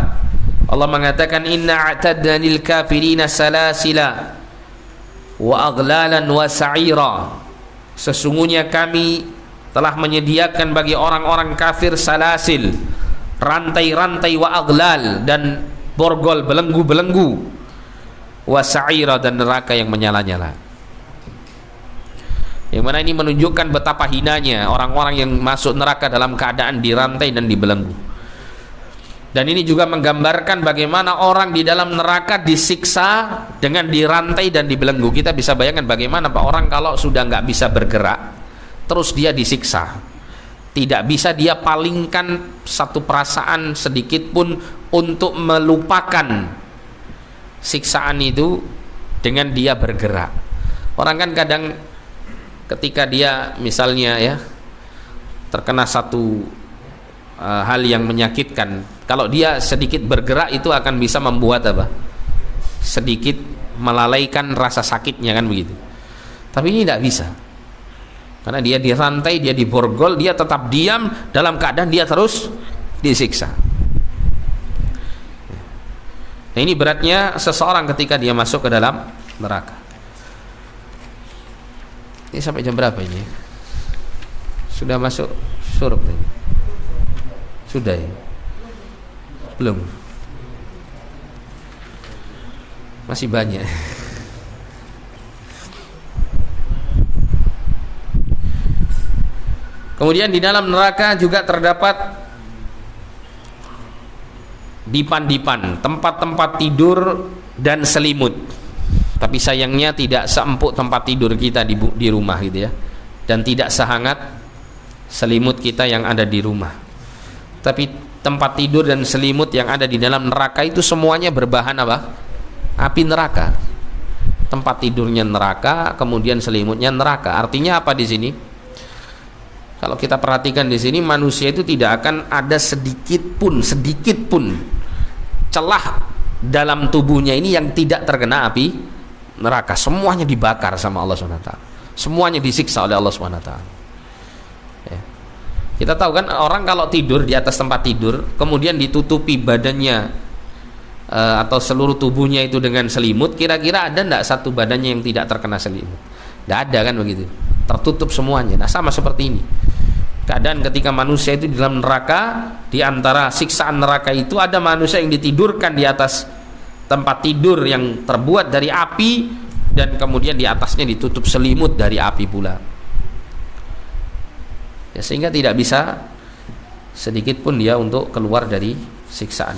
Allah mengatakan inna a'tadna lil kafirina salasila wa aghlalan wa sa'ira. Sesungguhnya kami telah menyediakan bagi orang-orang kafir salasil, rantai-rantai, wa aghlal, dan borgol, belenggu-belenggu, wa sa'ira, dan neraka yang menyala-nyala. Yang mana ini menunjukkan betapa hinanya orang-orang yang masuk neraka dalam keadaan dirantai dan dibelenggu. Dan ini juga menggambarkan bagaimana orang di dalam neraka disiksa dengan dirantai dan dibelenggu. Kita bisa bayangkan bagaimana Pak orang kalau sudah nggak bisa bergerak, terus dia disiksa, tidak bisa dia palingkan satu perasaan sedikit pun untuk melupakan siksaan itu dengan dia bergerak. Orang kan kadang ketika dia misalnya ya terkena satu hal yang menyakitkan, kalau dia sedikit bergerak itu akan bisa membuat apa? Sedikit melalaikan rasa sakitnya, kan begitu. Tapi ini tidak bisa. Karena dia dirantai, dia diborgol, dia tetap diam dalam keadaan dia terus disiksa. Nah, ini beratnya seseorang ketika dia masuk ke dalam neraka. Ini sampai jam berapa ini? Sudah masuk syuruk tadi? Sudah ya? Belum? Masih banyak. Kemudian di dalam neraka juga terdapat dipan-dipan, tempat-tempat tidur dan selimut. Tapi sayangnya tidak seempuk tempat tidur kita di rumah gitu ya, dan tidak sehangat selimut kita yang ada di rumah. Tapi tempat tidur dan selimut yang ada di dalam neraka itu semuanya berbahan apa? Api neraka. Tempat tidurnya neraka, kemudian selimutnya neraka. Artinya apa di sini? Kalau kita perhatikan di sini, manusia itu tidak akan ada sedikit pun celah dalam tubuhnya ini yang tidak terkena api neraka. Semuanya dibakar sama Allah SWT. Semuanya disiksa oleh Allah SWT. Ya. Kita tahu kan orang kalau tidur di atas tempat tidur, kemudian ditutupi badannya atau seluruh tubuhnya itu dengan selimut, kira-kira ada tidak satu badannya yang tidak terkena selimut? Tidak ada kan begitu. Tertutup semuanya. Nah, sama seperti ini. Keadaan ketika manusia itu di dalam neraka, di antara siksaan neraka itu ada manusia yang ditidurkan di atas tempat tidur yang terbuat dari api, dan kemudian di atasnya ditutup selimut dari api pula. Ya, sehingga tidak bisa sedikit pun dia untuk keluar dari siksaan.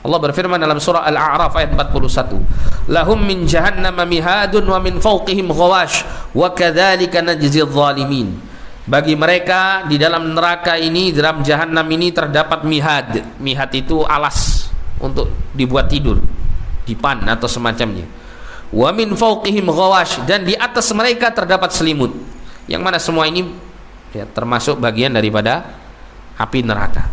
Allah berfirman dalam surah Al-A'raf ayat 41, lahum min jahannam mihadun wa min fawqihim ghawash wa kadzalika najzil zalimin. Bagi mereka di dalam neraka ini, dalam jahannam ini terdapat mihad. Mihad itu alas untuk dibuat tidur, dipan atau semacamnya. Wa min fawqihim ghawash, dan di atas mereka terdapat selimut. Yang mana semua ini ya, termasuk bagian daripada api neraka.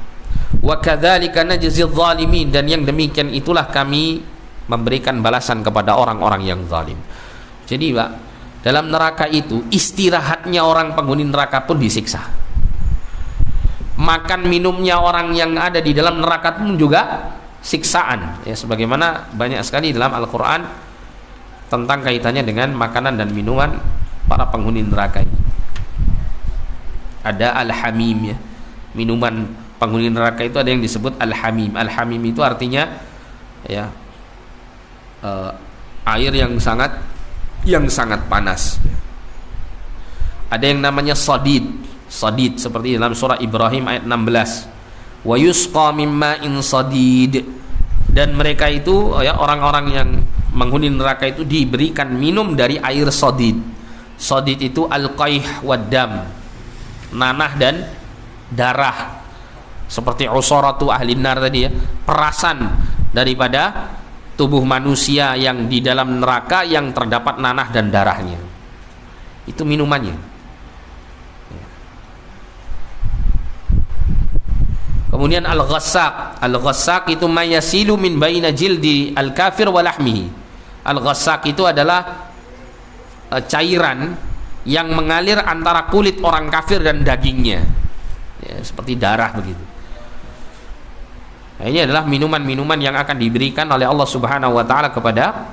Wa kadzalika najzil zalimin, dan yang demikian itulah kami memberikan balasan kepada orang-orang yang zalim. Jadi Pak, dalam neraka itu istirahatnya orang penghuni neraka pun disiksa. Makan minumnya orang yang ada di dalam neraka pun juga siksaan. Ya, sebagaimana banyak sekali dalam Al-Qur'an tentang kaitannya dengan makanan dan minuman para penghuni neraka ini. Ada al-hamim ya. Minuman penghuni neraka itu ada yang disebut al-hamim. Al-hamim itu artinya ya air yang sangat panas. Ada yang namanya sadid seperti dalam surah Ibrahim ayat 16. Wa yusqa min ma'in sadid, dan mereka itu ya, orang-orang yang menghuni neraka itu diberikan minum dari air sadid. Sadid itu al-qayh wad dam, nanah dan darah. Seperti usaratu ahli nar tadi ya, perasan daripada tubuh manusia yang di dalam neraka yang terdapat nanah dan darahnya. Itu minumannya. Kemudian al-ghassaq. Al-ghassaq itu mayasilu min baina jildi al-kafir wa lahmihi. Al-ghassaq itu adalah cairan yang mengalir antara kulit orang kafir dan dagingnya, ya, seperti darah begitu. Nah, ini adalah minuman-minuman yang akan diberikan oleh Allah Subhanahu wa taala kepada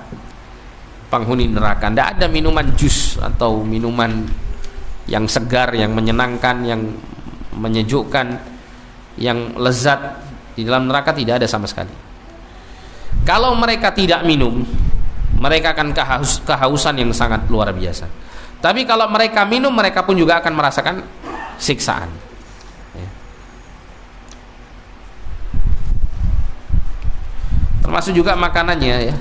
penghuni neraka. Tidak ada minuman jus atau minuman yang segar, yang menyenangkan, yang menyejukkan, yang lezat di dalam neraka, tidak ada sama sekali. Kalau mereka tidak minum, mereka akan kehausan yang sangat luar biasa. Tapi kalau mereka minum, mereka pun juga akan merasakan siksaan. Ya. Termasuk juga makanannya, ya.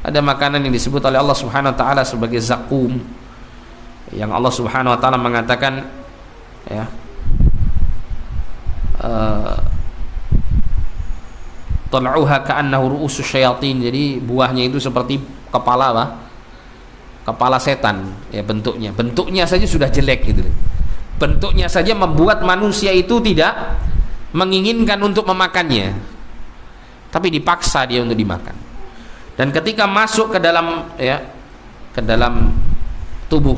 Ada makanan yang disebut oleh Allah Subhanahu wa taala sebagai zakum, yang Allah Subhanahu wa taala mengatakan, ya, tal'uha ka'annahu ru'usus syayatin. Jadi buahnya itu seperti kepala setan, ya, bentuknya saja sudah jelek gitu. Bentuknya saja membuat manusia itu tidak menginginkan untuk memakannya, tapi dipaksa dia untuk dimakan. Dan ketika masuk ke dalam, ya, ke dalam tubuh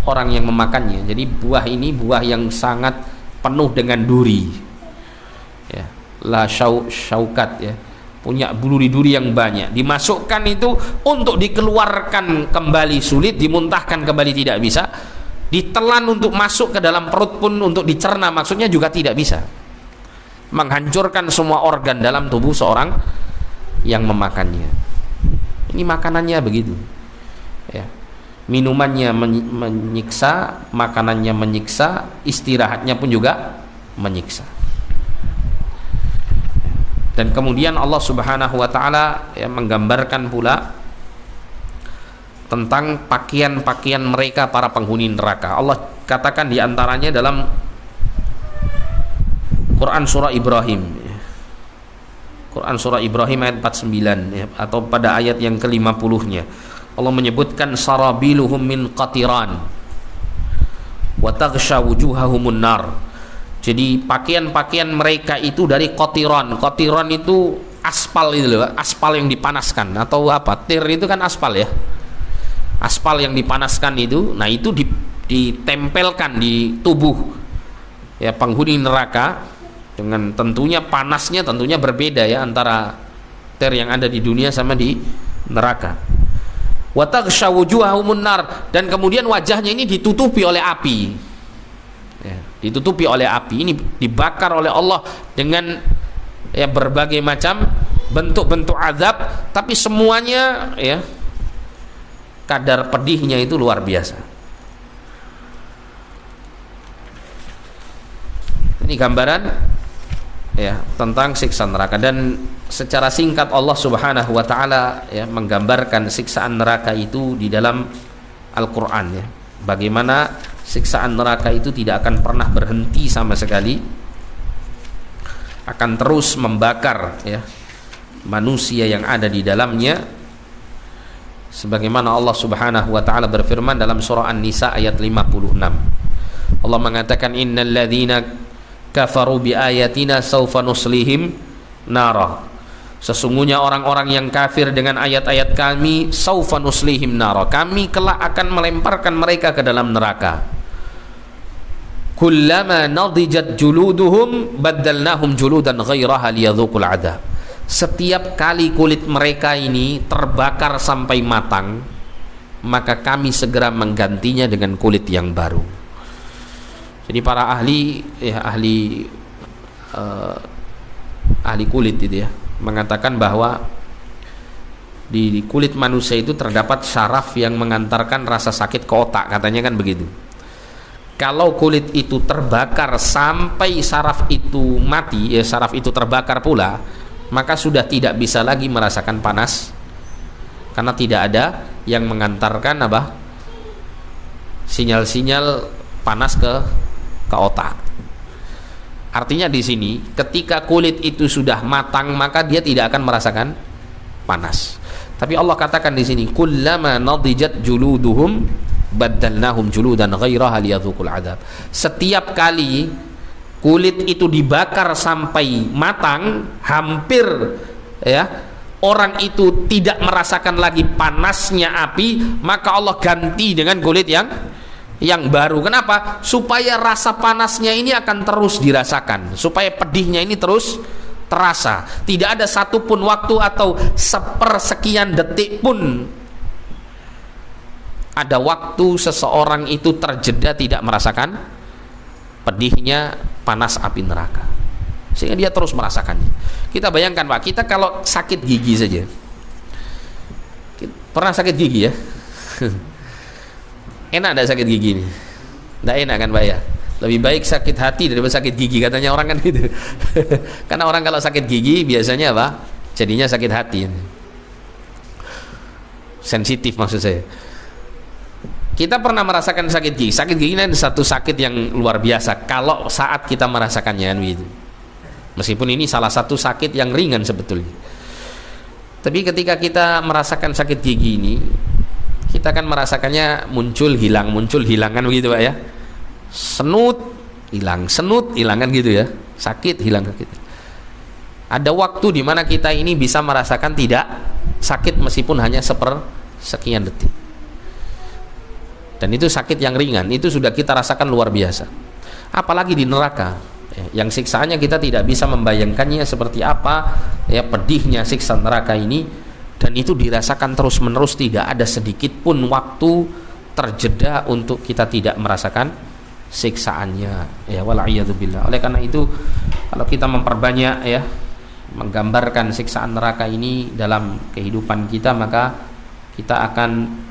orang yang memakannya, jadi buah ini buah yang sangat penuh dengan duri, ya, la syaukat, ya, punya duri-duri yang banyak. Dimasukkan itu untuk dikeluarkan kembali sulit, dimuntahkan kembali tidak bisa, ditelan untuk masuk ke dalam perut pun untuk dicerna maksudnya juga tidak bisa. Menghancurkan semua organ dalam tubuh seorang yang memakannya. Ini makanannya begitu, ya. Minumannya menyiksa, makanannya menyiksa, istirahatnya pun juga menyiksa. Dan kemudian Allah Subhanahu wa taala, ya, menggambarkan pula tentang pakaian-pakaian mereka para penghuni neraka. Allah katakan di antaranya dalam Quran surah Ibrahim, ya. Quran surah Ibrahim ayat 49, ya, atau pada ayat yang ke-50-nya. Allah menyebutkan sarabiluhum min qatiran wa taghsha wujuhahumun nar. Jadi pakaian-pakaian mereka itu dari qatiran. Qatiran itu aspal itu loh, aspal yang dipanaskan, atau apa? Tir itu kan aspal, ya. Aspal yang dipanaskan itu, nah itu ditempelkan di tubuh, ya, penghuni neraka, dengan tentunya panasnya tentunya berbeda, ya, antara tir yang ada di dunia sama di neraka. Wa taghsha wujuhahumun nar, dan kemudian wajahnya ini ditutupi oleh api, ya, ditutupi oleh api. Ini dibakar oleh Allah dengan, ya, berbagai macam bentuk-bentuk azab, tapi semuanya, ya, kadar pedihnya itu luar biasa. Ini gambaran, ya, tentang siksa neraka. Dan secara singkat Allah Subhanahu wa taala, ya, menggambarkan siksaan neraka itu di dalam Al-Qur'an, ya. Bagaimana siksaan neraka itu tidak akan pernah berhenti sama sekali, akan terus membakar, ya, manusia yang ada di dalamnya, sebagaimana Allah Subhanahu wa taala berfirman dalam surah An-Nisa ayat 56. Allah mengatakan innal ladzina kafaru bi ayatina saufa nuslihim nara. Sesungguhnya orang-orang yang kafir dengan ayat-ayat kami, saufa nuslihim nara, kami kelak akan melemparkan mereka ke dalam neraka. Kullama nadijat juluduhum baddalnahum juludan ghairaha liyadzuqul adzab. Setiap kali kulit mereka ini terbakar sampai matang, maka kami segera menggantinya dengan kulit yang baru. Jadi para ahli, ya, ahli kulit itu, ya, mengatakan bahwa di kulit manusia itu terdapat syaraf yang mengantarkan rasa sakit ke otak, katanya kan begitu. Kalau kulit itu terbakar sampai saraf itu mati, ya, saraf itu terbakar pula, maka sudah tidak bisa lagi merasakan panas, karena tidak ada yang mengantarkan apa? Sinyal-sinyal panas ke otak. Artinya di sini ketika kulit itu sudah matang, maka dia tidak akan merasakan panas. Tapi Allah katakan di sini kullama nadijat juluduhum baddalnahum juludan ghairaha liyadzuqul adzab. Setiap kali kulit itu dibakar sampai matang, hampir ya orang itu tidak merasakan lagi panasnya api, maka Allah ganti dengan kulit yang baru. Kenapa? Supaya rasa panasnya ini akan terus dirasakan, supaya pedihnya ini terus terasa. Tidak ada satupun waktu atau sepersekian detik pun ada waktu seseorang itu terjeda tidak merasakan pedihnya panas api neraka, sehingga dia terus merasakannya. Kita bayangkan Pak, kita kalau sakit gigi saja, pernah sakit gigi ya? Enak enggak sakit gigi ini? Enggak enak kan Pak ya? Lebih baik sakit hati daripada sakit gigi, katanya orang kan gitu. Karena orang kalau sakit gigi biasanya apa? Jadinya sakit hati, sensitif maksud saya. Kita pernah merasakan sakit gigi. Sakit gigi ini satu sakit yang luar biasa kalau saat kita merasakannya kan begitu. Meskipun ini salah satu sakit yang ringan sebetulnya, tapi ketika kita merasakan sakit gigi ini, kita kan merasakannya muncul hilang kan begitu Pak ya. Senut hilang kan gitu ya. Sakit hilang sakit. Ada waktu di mana kita ini bisa merasakan tidak sakit meskipun hanya sekian detik. Dan itu sakit yang ringan, itu sudah kita rasakan luar biasa. Apalagi di neraka, yang siksaannya kita tidak bisa membayangkannya seperti apa ya pedihnya siksa neraka ini, dan itu dirasakan terus menerus, tidak ada sedikit pun waktu terjeda untuk kita tidak merasakan siksaannya ya, wala'iyadzubillah. Oleh karena itu kalau kita memperbanyak ya menggambarkan siksaan neraka ini dalam kehidupan kita, maka kita akan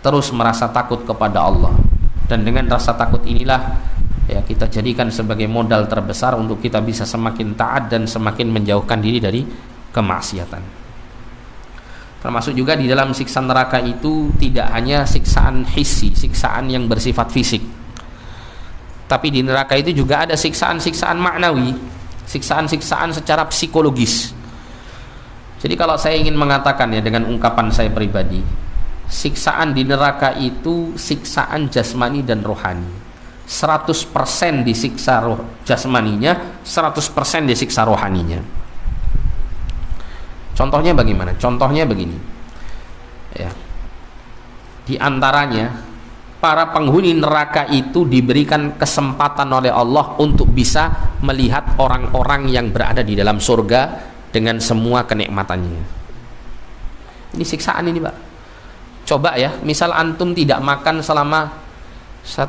terus merasa takut kepada Allah, dan dengan rasa takut inilah ya kita jadikan sebagai modal terbesar untuk kita bisa semakin taat dan semakin menjauhkan diri dari kemaksiatan. Termasuk juga di dalam siksa neraka itu tidak hanya siksaan hissi, siksaan yang bersifat fisik, tapi di neraka itu juga ada siksaan-siksaan maknawi, siksaan-siksaan secara psikologis. Jadi kalau saya ingin mengatakan ya dengan ungkapan saya pribadi, siksaan di neraka itu siksaan jasmani dan rohani. 100% disiksa jasmaninya, 100% disiksa rohaninya. Contohnya bagaimana? Contohnya begini ya. Di antaranya para penghuni neraka itu diberikan kesempatan oleh Allah untuk bisa melihat orang-orang yang berada di dalam surga dengan semua kenikmatannya. Ini siksaan ini Pak. Coba ya, misal antum tidak makan selama 1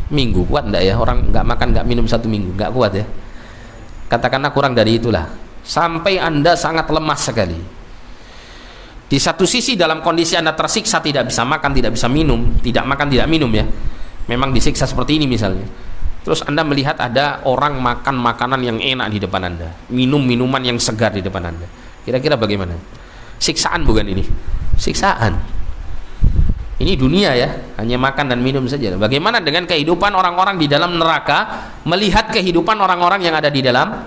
minggu, kuat enggak ya? Orang nggak makan nggak minum 1 minggu, nggak kuat ya? Katakanlah kurang dari itulah, sampai anda sangat lemas sekali. Di satu sisi dalam kondisi anda tersiksa, tidak bisa makan, tidak bisa minum, tidak makan, tidak minum ya, memang disiksa seperti ini misalnya. Terus anda melihat ada orang makan makanan yang enak di depan anda, minum minuman yang segar di depan anda. Kira-kira bagaimana? Siksaan bukan ini? Siksaan. Ini dunia ya, hanya makan dan minum saja. Bagaimana dengan kehidupan orang-orang di dalam neraka, melihat kehidupan orang-orang yang ada di dalam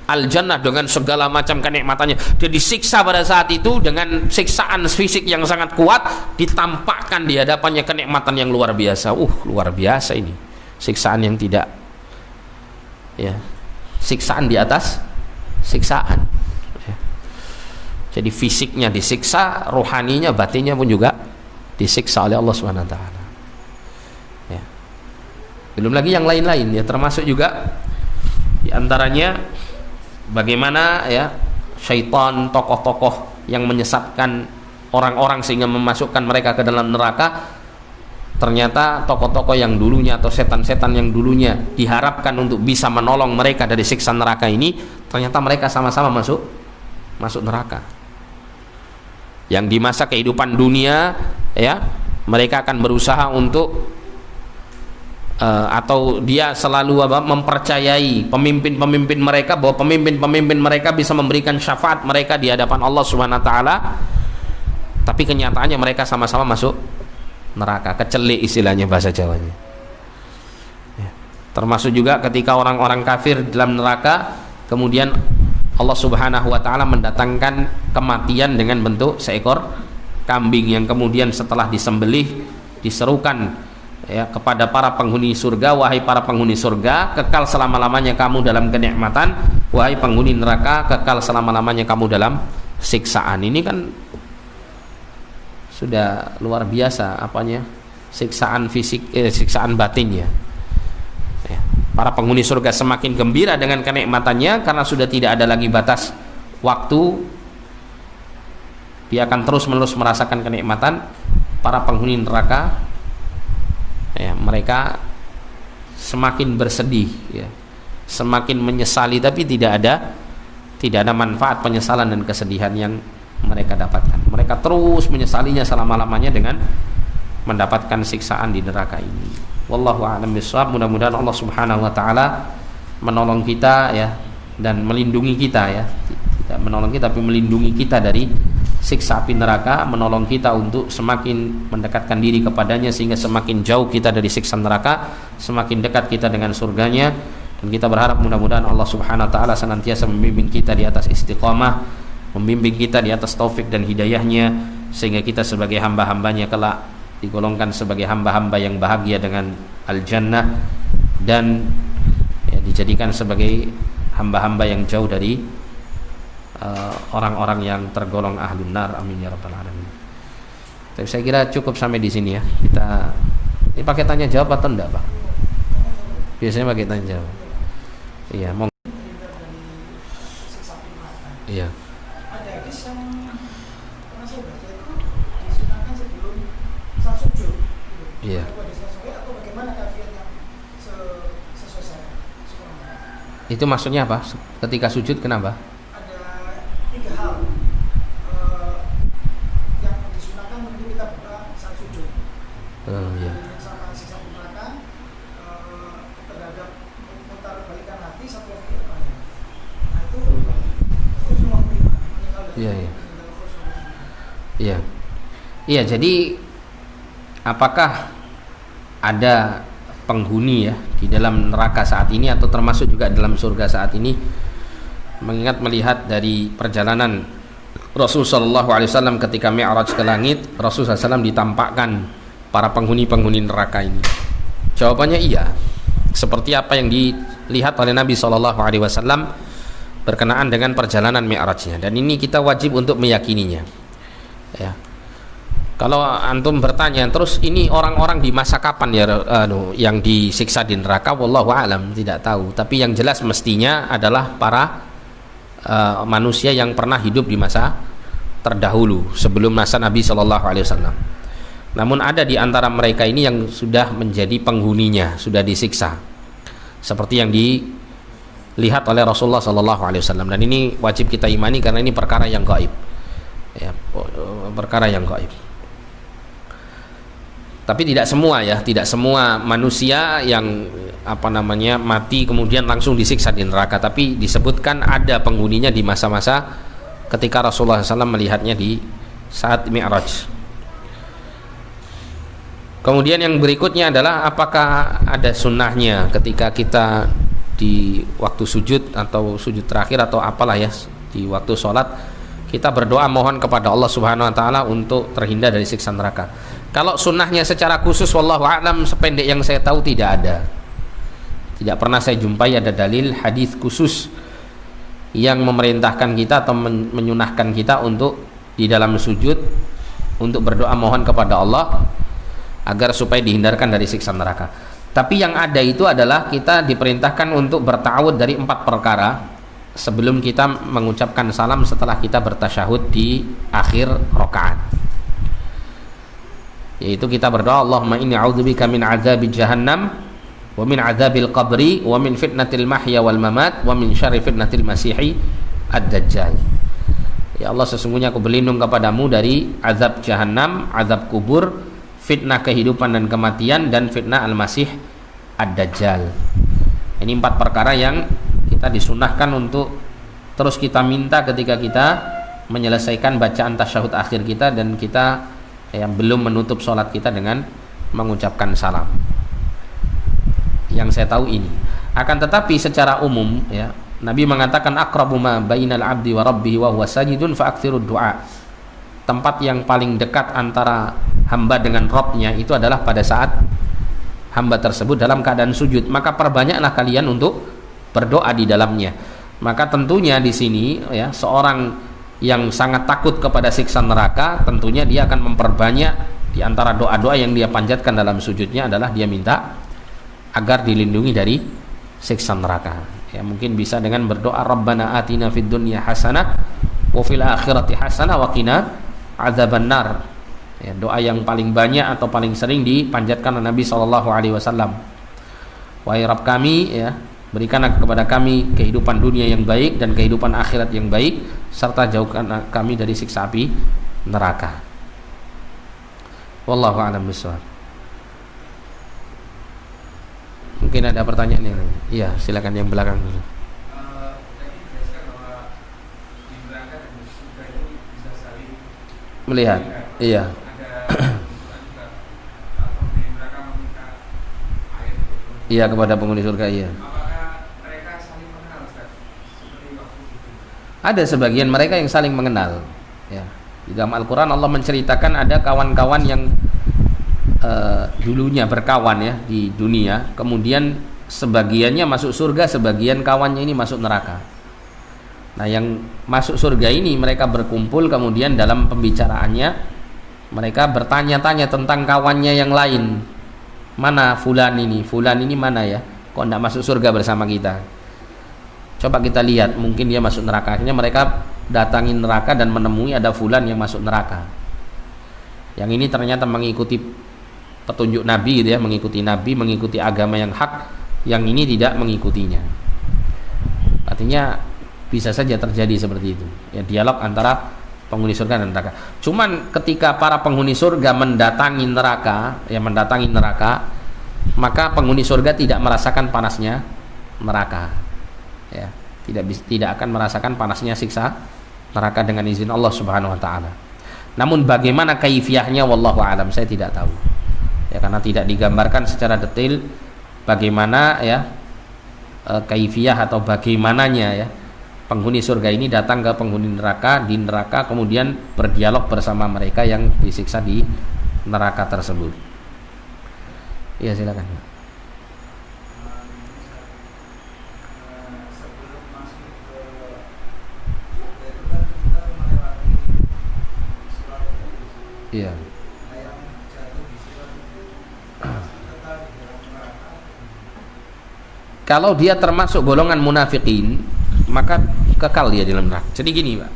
al-jannah dengan segala macam kenikmatannya. Dia disiksa pada saat itu dengan siksaan fisik yang sangat kuat, ditampakkan di hadapannya kenikmatan yang luar biasa. Luar biasa ini. Siksaan yang tidak ya, siksaan di atas siksaan ya. Jadi fisiknya disiksa, rohaninya, batinnya pun juga disiksa oleh Allah Subhanahu wa taala. Ya. Belum lagi yang lain-lain ya, termasuk juga di antaranya bagaimana ya syaitan, tokoh-tokoh yang menyesatkan orang-orang sehingga memasukkan mereka ke dalam neraka. Ternyata tokoh-tokoh yang dulunya atau setan-setan yang dulunya diharapkan untuk bisa menolong mereka dari siksa neraka ini, ternyata mereka sama-sama masuk neraka. Yang di masa kehidupan dunia ya, mereka akan berusaha untuk atau dia selalu mempercayai pemimpin-pemimpin mereka, bahwa pemimpin-pemimpin mereka bisa memberikan syafaat mereka di hadapan Allah Subhanahu wa taala. Tapi kenyataannya mereka sama-sama masuk neraka, kecelik istilahnya bahasa Jawanya ya. Termasuk juga ketika orang-orang kafir dalam neraka, kemudian Allah Subhanahu wa taala mendatangkan kematian dengan bentuk seekor kambing yang kemudian setelah disembelih diserukan ya, kepada para penghuni surga, wahai para penghuni surga, kekal selama-lamanya kamu dalam kenikmatan, wahai penghuni neraka, kekal selama-lamanya kamu dalam siksaan. Ini kan sudah luar biasa apanya, siksaan fisik, siksaan batin ya. Para penghuni surga semakin gembira dengan kenikmatannya karena sudah tidak ada lagi batas waktu. Dia akan terus-menerus merasakan kenikmatan. Para penghuni neraka ya, mereka semakin bersedih ya, semakin menyesali, tapi tidak ada manfaat penyesalan dan kesedihan yang mereka dapatkan. Mereka terus menyesalinya selama-lamanya dengan mendapatkan siksaan di neraka ini. Wallahu a'lam bishawab. Mudah-mudahan Allah Subhanahu wa taala menolong kita ya, dan melindungi kita ya. Tidak menolong kita tapi melindungi kita dari siksa api neraka, menolong kita untuk semakin mendekatkan diri kepadanya sehingga semakin jauh kita dari siksa neraka, semakin dekat kita dengan surganya. Dan kita berharap mudah-mudahan Allah Subhanahu wa taala senantiasa membimbing kita di atas istiqamah, membimbing kita di atas taufik dan hidayahnya, sehingga kita sebagai hamba-hambanya kelak digolongkan sebagai hamba-hamba yang bahagia dengan al-jannah, dan ya, dijadikan sebagai hamba-hamba yang jauh dari orang-orang yang tergolong ahlun nar. Amin ya rabbal alamin. Tapi saya kira cukup sampai di sini ya. Kita ini pakai tanya jawab atau enggak, Pak? Biasanya pakai tanya jawab. Iya, mau. Iya. Ada hadis yang pernah saya baca itu disunahkan sebelum saat sujud. Iya. Atau bagaimana kafiat yang sesuai saya? Itu maksudnya apa? Ketika sujud kenapa? Ada 3 hal yang disunahkan untuk kita berdoa saat sujud. Iya. Sama siksa neraka, terhadap memutar balikan hati, satu lagi apa ya? Nah itu semua meninggal. Iya, iya. Iya. Iya, jadi apakah ada penghuni ya di dalam neraka saat ini atau termasuk juga dalam surga saat ini? Mengingat melihat dari perjalanan Rasul sallallahu alaihi wasallam ketika Mi'raj ke langit, Rasul sallallahu alaihi wasallam ditampakkan para penghuni-penghuni neraka ini. Jawabannya iya. Seperti apa yang dilihat oleh Nabi sallallahu alaihi wasallam berkenaan dengan perjalanan Mi'rajnya, dan ini kita wajib untuk meyakininya. Ya. Kalau antum bertanya terus ini orang-orang di masa kapan ya yang disiksa di neraka, wallahu alam, tidak tahu. Tapi yang jelas mestinya adalah para manusia yang pernah hidup di masa terdahulu sebelum masa Nabi Shallallahu Alaihi Wasallam. Namun ada di antara mereka ini yang sudah menjadi penghuninya, sudah disiksa, seperti yang dilihat oleh Rasulullah Shallallahu Alaihi Wasallam. Dan ini wajib kita imani karena ini perkara yang gaib, ya, perkara yang gaib. Tapi tidak semua ya, tidak semua manusia yang mati kemudian langsung disiksa di neraka. Tapi disebutkan ada penghuninya di masa-masa ketika Rasulullah SAW melihatnya di saat Mi'raj. Kemudian yang berikutnya adalah apakah ada sunnahnya ketika kita di waktu sujud atau sujud terakhir atau apalah ya, di waktu sholat kita berdoa mohon kepada Allah Subhanahu Wa Taala untuk terhindar dari siksa neraka. Kalau sunnahnya secara khusus wallahu a'lam, sependek yang saya tahu tidak ada. Tidak pernah saya jumpai ada dalil hadis khusus yang memerintahkan kita atau menyunahkan kita untuk di dalam sujud untuk berdoa mohon kepada Allah agar supaya dihindarkan dari siksa neraka. Tapi yang ada itu adalah kita diperintahkan untuk berta'awud dari 4 perkara sebelum kita mengucapkan salam setelah kita bertasyahud di akhir rakaat. Yaitu kita berdoa Allahumma inni a'udzubika min adzabi jahannam wa min adzabil qabri wa min fitnatil mahya wal mamat wa min syarri fitnatil masihi ad-dajjal. Ya Allah, sesungguhnya aku berlindung kepadamu dari azab jahannam, azab kubur, fitnah kehidupan dan kematian, dan fitnah al-masih ad-dajjal. Ini 4 perkara yang kita disunahkan untuk terus kita minta ketika kita menyelesaikan bacaan tasyahud akhir kita dan kita yang belum menutup sholat kita dengan mengucapkan salam. Yang saya tahu ini. Akan tetapi secara umum ya, Nabi mengatakan aqrabu ma bainal abdi wa rabbih wa huwa sajidun fa aktsirud du'a. Tempat yang paling dekat antara hamba dengan Rabb-nya itu adalah pada saat hamba tersebut dalam keadaan sujud, maka perbanyaklah kalian untuk berdoa di dalamnya. Maka tentunya di sini ya, seorang yang sangat takut kepada siksa neraka, tentunya dia akan memperbanyak di antara doa-doa yang dia panjatkan dalam sujudnya adalah dia minta agar dilindungi dari siksa neraka. Ya, mungkin bisa dengan berdoa Rabbana atina fid dunya hasanah wa fil akhirati hasanah wa qina adzabannar. Ya, doa yang paling banyak atau paling sering dipanjatkan oleh Nabi SAW. Wahai Rabb kami, ya, berikanlah kepada kami kehidupan dunia yang baik dan kehidupan akhirat yang baik, serta jauhkan kami dari siksa api neraka. Wallahu a'lam bishawab. Mungkin ada pertanyaan yang lain. Iya, silakan yang belakang dulu. Melihat, iya. Iya, kepada penghuni surga, iya. Ada sebagian mereka yang saling mengenal. Ya. Di dalam Al-Quran Allah menceritakan ada kawan-kawan yang dulunya berkawan ya di dunia, kemudian sebagiannya masuk surga, sebagian kawannya ini masuk neraka. Nah, yang masuk surga ini mereka berkumpul, kemudian dalam pembicaraannya mereka bertanya-tanya tentang kawannya yang lain. Mana fulan ini mana ya? Kok tidak masuk surga bersama kita? Coba kita lihat, mungkin dia masuk neraka. Akhirnya mereka datangin neraka dan menemui ada fulan yang masuk neraka. Yang ini ternyata mengikuti petunjuk Nabi gitu ya, mengikuti Nabi, mengikuti agama yang hak, yang ini tidak mengikutinya. Artinya bisa saja terjadi seperti itu. Ya, dialog antara penghuni surga dan neraka. Cuman ketika para penghuni surga mendatangi neraka, maka penghuni surga tidak merasakan panasnya neraka. Ya, tidak akan merasakan panasnya siksa neraka dengan izin Allah Subhanahu wa taala. Namun bagaimana kaifiyahnya wallahu alam, saya tidak tahu. Ya, karena tidak digambarkan secara detail bagaimana ya kaifiyah atau bagaimananya ya penghuni surga ini datang ke penghuni neraka di neraka, kemudian berdialog bersama mereka yang disiksa di neraka tersebut. Iya, silakan. Iya. Kalau dia termasuk golongan munafikin, maka kekal dia di dalam neraka. Jadi gini, Pak.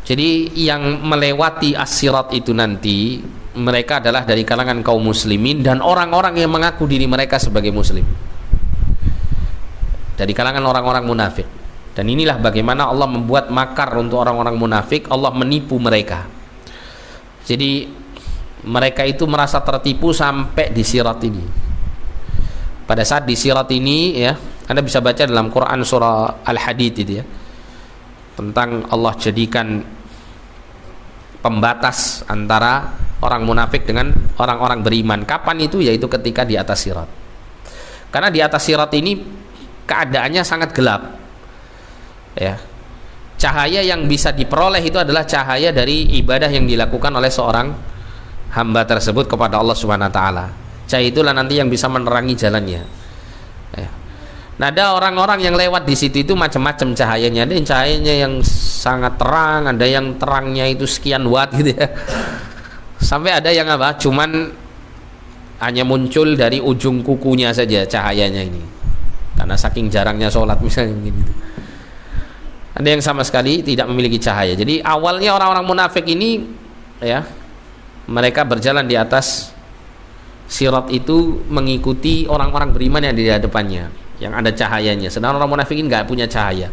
Jadi yang melewati as-sirat itu nanti mereka adalah dari kalangan kaum muslimin dan orang-orang yang mengaku diri mereka sebagai muslim. Dari kalangan orang-orang munafik. Dan inilah bagaimana Allah membuat makar untuk orang-orang munafik, Allah menipu mereka. Jadi mereka itu merasa tertipu sampai di sirat ini. Pada saat di sirat ini ya, Anda bisa baca dalam Quran surah Al-Hadid itu ya, tentang Allah jadikan pembatas antara orang munafik dengan orang-orang beriman. Kapan itu? Yaitu ketika di atas sirat. Karena di atas sirat ini keadaannya sangat gelap. Ya. Cahaya yang bisa diperoleh itu adalah cahaya dari ibadah yang dilakukan oleh seorang hamba tersebut kepada Allah Subhanahu wa taala. Cahaya itulah nanti yang bisa menerangi jalannya. Ya. Nah, ada orang-orang yang lewat di situ itu macam-macam cahayanya. Ada yang cahayanya yang sangat terang, ada yang terangnya itu sekian watt gitu ya. Sampai ada yang apa? Cuman hanya muncul dari ujung kukunya saja cahayanya ini. Karena saking jarangnya sholat misalnya gitu. Ada yang sama sekali tidak memiliki cahaya. Jadi awalnya orang-orang munafik ini ya, mereka berjalan di atas sirat itu mengikuti orang-orang beriman yang di hadapannya, yang ada cahayanya. Sedangkan orang munafik ini nggak punya cahaya.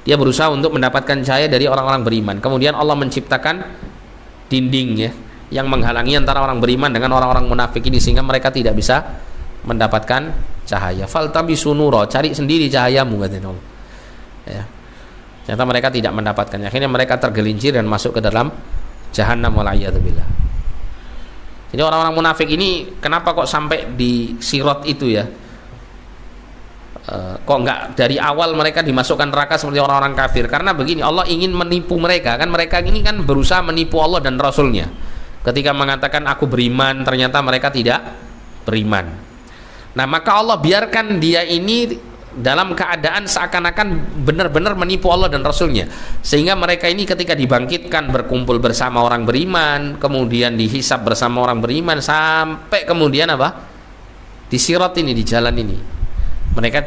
Dia berusaha untuk mendapatkan cahaya dari orang-orang beriman. Kemudian Allah menciptakan dinding ya, yang menghalangi antara orang beriman dengan orang-orang munafik ini, sehingga mereka tidak bisa mendapatkan cahaya. Faltabisu nura, cari sendiri cahayamu, katanya Allah. Ya. Ternyata mereka tidak mendapatkannya. Akhirnya mereka tergelincir dan masuk ke dalam jahannam wala'iyadzubillah. Jadi orang-orang munafik ini kenapa kok sampai di sirat itu ya? Kok enggak dari awal mereka dimasukkan neraka seperti orang-orang kafir? Karena begini, Allah ingin menipu mereka. Kan mereka ini kan berusaha menipu Allah dan Rasulnya. Ketika mengatakan aku beriman, ternyata mereka tidak beriman. Nah, maka Allah biarkan dia ini dalam keadaan seakan-akan benar-benar menipu Allah dan Rasulnya, sehingga mereka ini ketika dibangkitkan berkumpul bersama orang beriman, kemudian dihisab bersama orang beriman, sampai kemudian apa? Di sirat ini, di jalan ini, mereka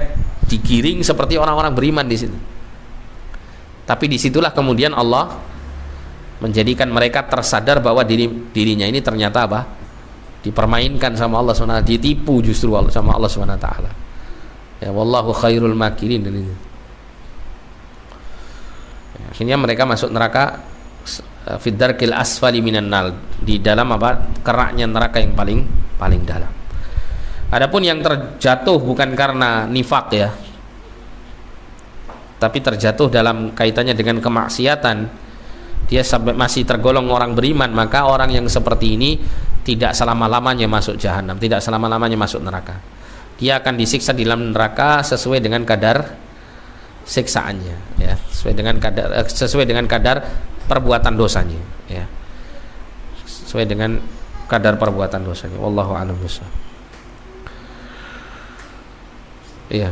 digiring seperti orang-orang beriman di situ. Tapi disitulah kemudian Allah menjadikan mereka tersadar bahwa dirinya ini ternyata apa? Dipermainkan sama Allah SWT, ditipu justru sama Allah SWT. Ya, wallahu khairul makirin. Ya, akhirnya mereka masuk neraka fid-darkil asfali minan nar, di dalam apa? Keraknya neraka yang paling dalam. Adapun yang terjatuh bukan karena nifak ya, tapi terjatuh dalam kaitannya dengan kemaksiatan, dia sampai masih tergolong orang beriman, maka orang yang seperti ini tidak selama-lamanya masuk jahanam, tidak selama-lamanya masuk neraka. Dia akan disiksa di dalam neraka sesuai dengan kadar siksaannya, ya, sesuai dengan kadar perbuatan dosanya, ya, sesuai dengan kadar perbuatan dosanya. Wallahu a'lam bishawab. Iya.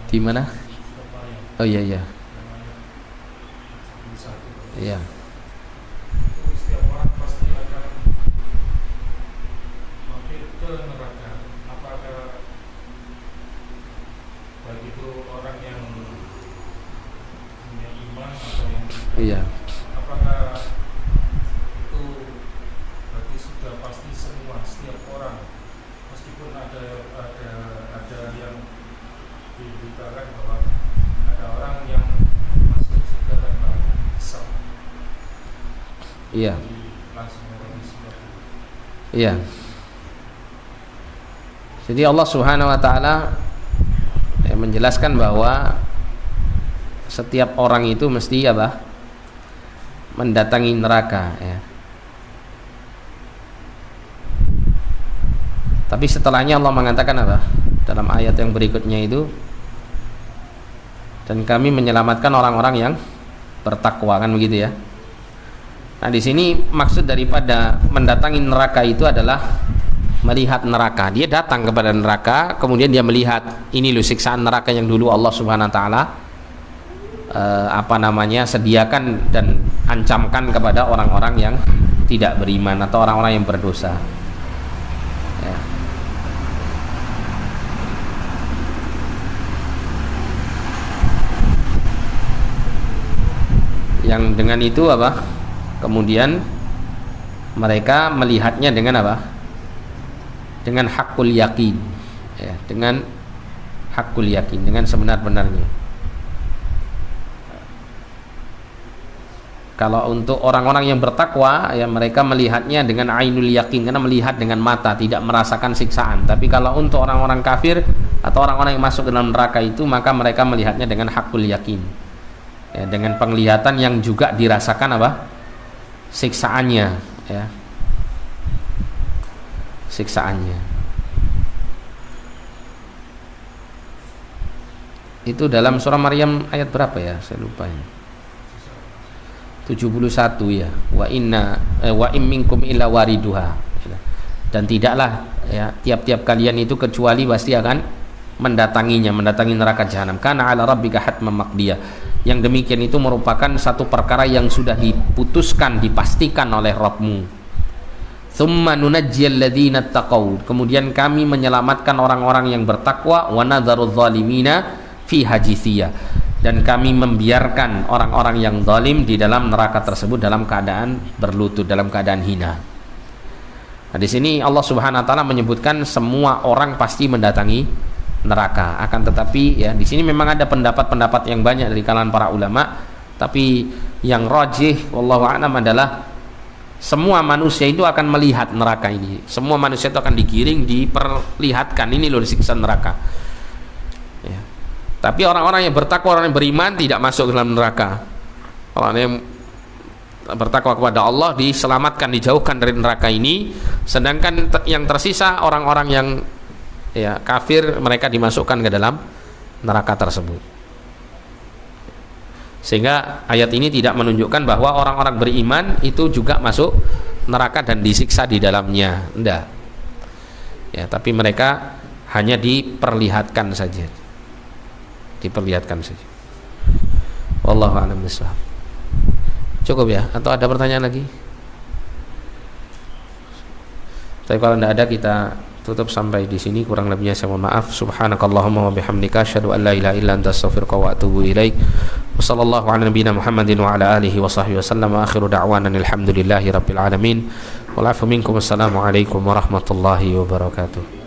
Di mana? Oh iya iya. Iya. Setiap orang pasti akan mampir ke neraka. Apakah baik itu orang yang punya iman atau yang Iya. apakah itu berarti sudah pasti semua, setiap orang, meskipun ada yang diberitakan bahwa ada orang yang masuk surga tanpa hisab. Iya. Langsung orang hisab. Iya. Jadi Allah Subhanahu wa taala menjelaskan bahwa setiap orang itu mesti apa? Mendatangi neraka, ya. Tapi setelahnya Allah mengatakan apa? Dalam ayat yang berikutnya itu, dan kami menyelamatkan orang-orang yang bertakwa, kan begitu ya. Nah, di sini maksud daripada mendatangi neraka itu adalah melihat neraka. Dia datang kepada neraka, kemudian dia melihat ini loh siksaan neraka yang dulu Allah Subhanahu wa taala sediakan dan ancamkan kepada orang-orang yang tidak beriman atau orang-orang yang berdosa. Ya. Yang dengan itu apa? Kemudian mereka melihatnya dengan apa? Dengan hakul yakin, ya, dengan hakul yakin, dengan sebenar-benarnya. Kalau untuk orang-orang yang bertakwa, ya, mereka melihatnya dengan ainul yakin, karena melihat dengan mata, tidak merasakan siksaan. Tapi kalau untuk orang-orang kafir atau orang-orang yang masuk ke dalam neraka itu, maka mereka melihatnya dengan hakul yakin, ya, dengan penglihatan yang juga dirasakan apa? Siksaannya, ya, siksaannya. Itu dalam surah Maryam ayat berapa ya? Saya lupa ya. 71 ya. Wa in minkum illa wariduha. Dan tidaklah, ya, tiap-tiap kalian itu kecuali pasti akan mendatangi neraka jahanam. Kana 'ala rabbika hatman maqdiyah. Yang demikian itu merupakan satu perkara yang sudah diputuskan, dipastikan oleh Rabbmu. Tsumma nunajjiyal ladzina taqaw. Kemudian kami menyelamatkan orang-orang yang bertakwa, wa nadharudz zalimina fi hajithiyah. Dan kami membiarkan orang-orang yang zalim di dalam neraka tersebut dalam keadaan berlutut, dalam keadaan hina. Nah, di sini Allah Subhanahu wa taala menyebutkan semua orang pasti mendatangi neraka. Akan tetapi, ya, di sini memang ada pendapat-pendapat yang banyak dari kalangan para ulama, tapi yang rajih wallahu a'lam adalah semua manusia itu akan melihat neraka ini. Semua manusia itu akan digiring, diperlihatkan ini loh siksa neraka. Ya. Tapi orang-orang yang bertakwa, orang yang beriman tidak masuk ke dalam neraka. Orang yang bertakwa kepada Allah diselamatkan, dijauhkan dari neraka ini. Sedangkan yang tersisa orang-orang yang, ya, kafir, mereka dimasukkan ke dalam neraka tersebut. Sehingga ayat ini tidak menunjukkan bahwa orang-orang beriman itu juga masuk neraka dan disiksa di dalamnya. Enggak. Ya, tapi mereka hanya diperlihatkan saja. Diperlihatkan saja. Wallahu a'lam bishawab. Cukup ya? Atau ada pertanyaan lagi? Tapi kalau tidak ada, kita tutup sampai di sini. Kurang lebihnya saya mohon maaf. Subhanakallahumma wa bihamdika asyhadu an la ilaha illa anta astaghfiruka wa atubu ilaik. Wa sallallahu ala nabiyyina Muhammadin wa ala alihi wa sahbihi wasallam. Wa akhiru da'wana alhamdulillahi rabbil alamin. Wal 'afwu minkum. Wassalamu alaikum warahmatullahi wabarakatuh.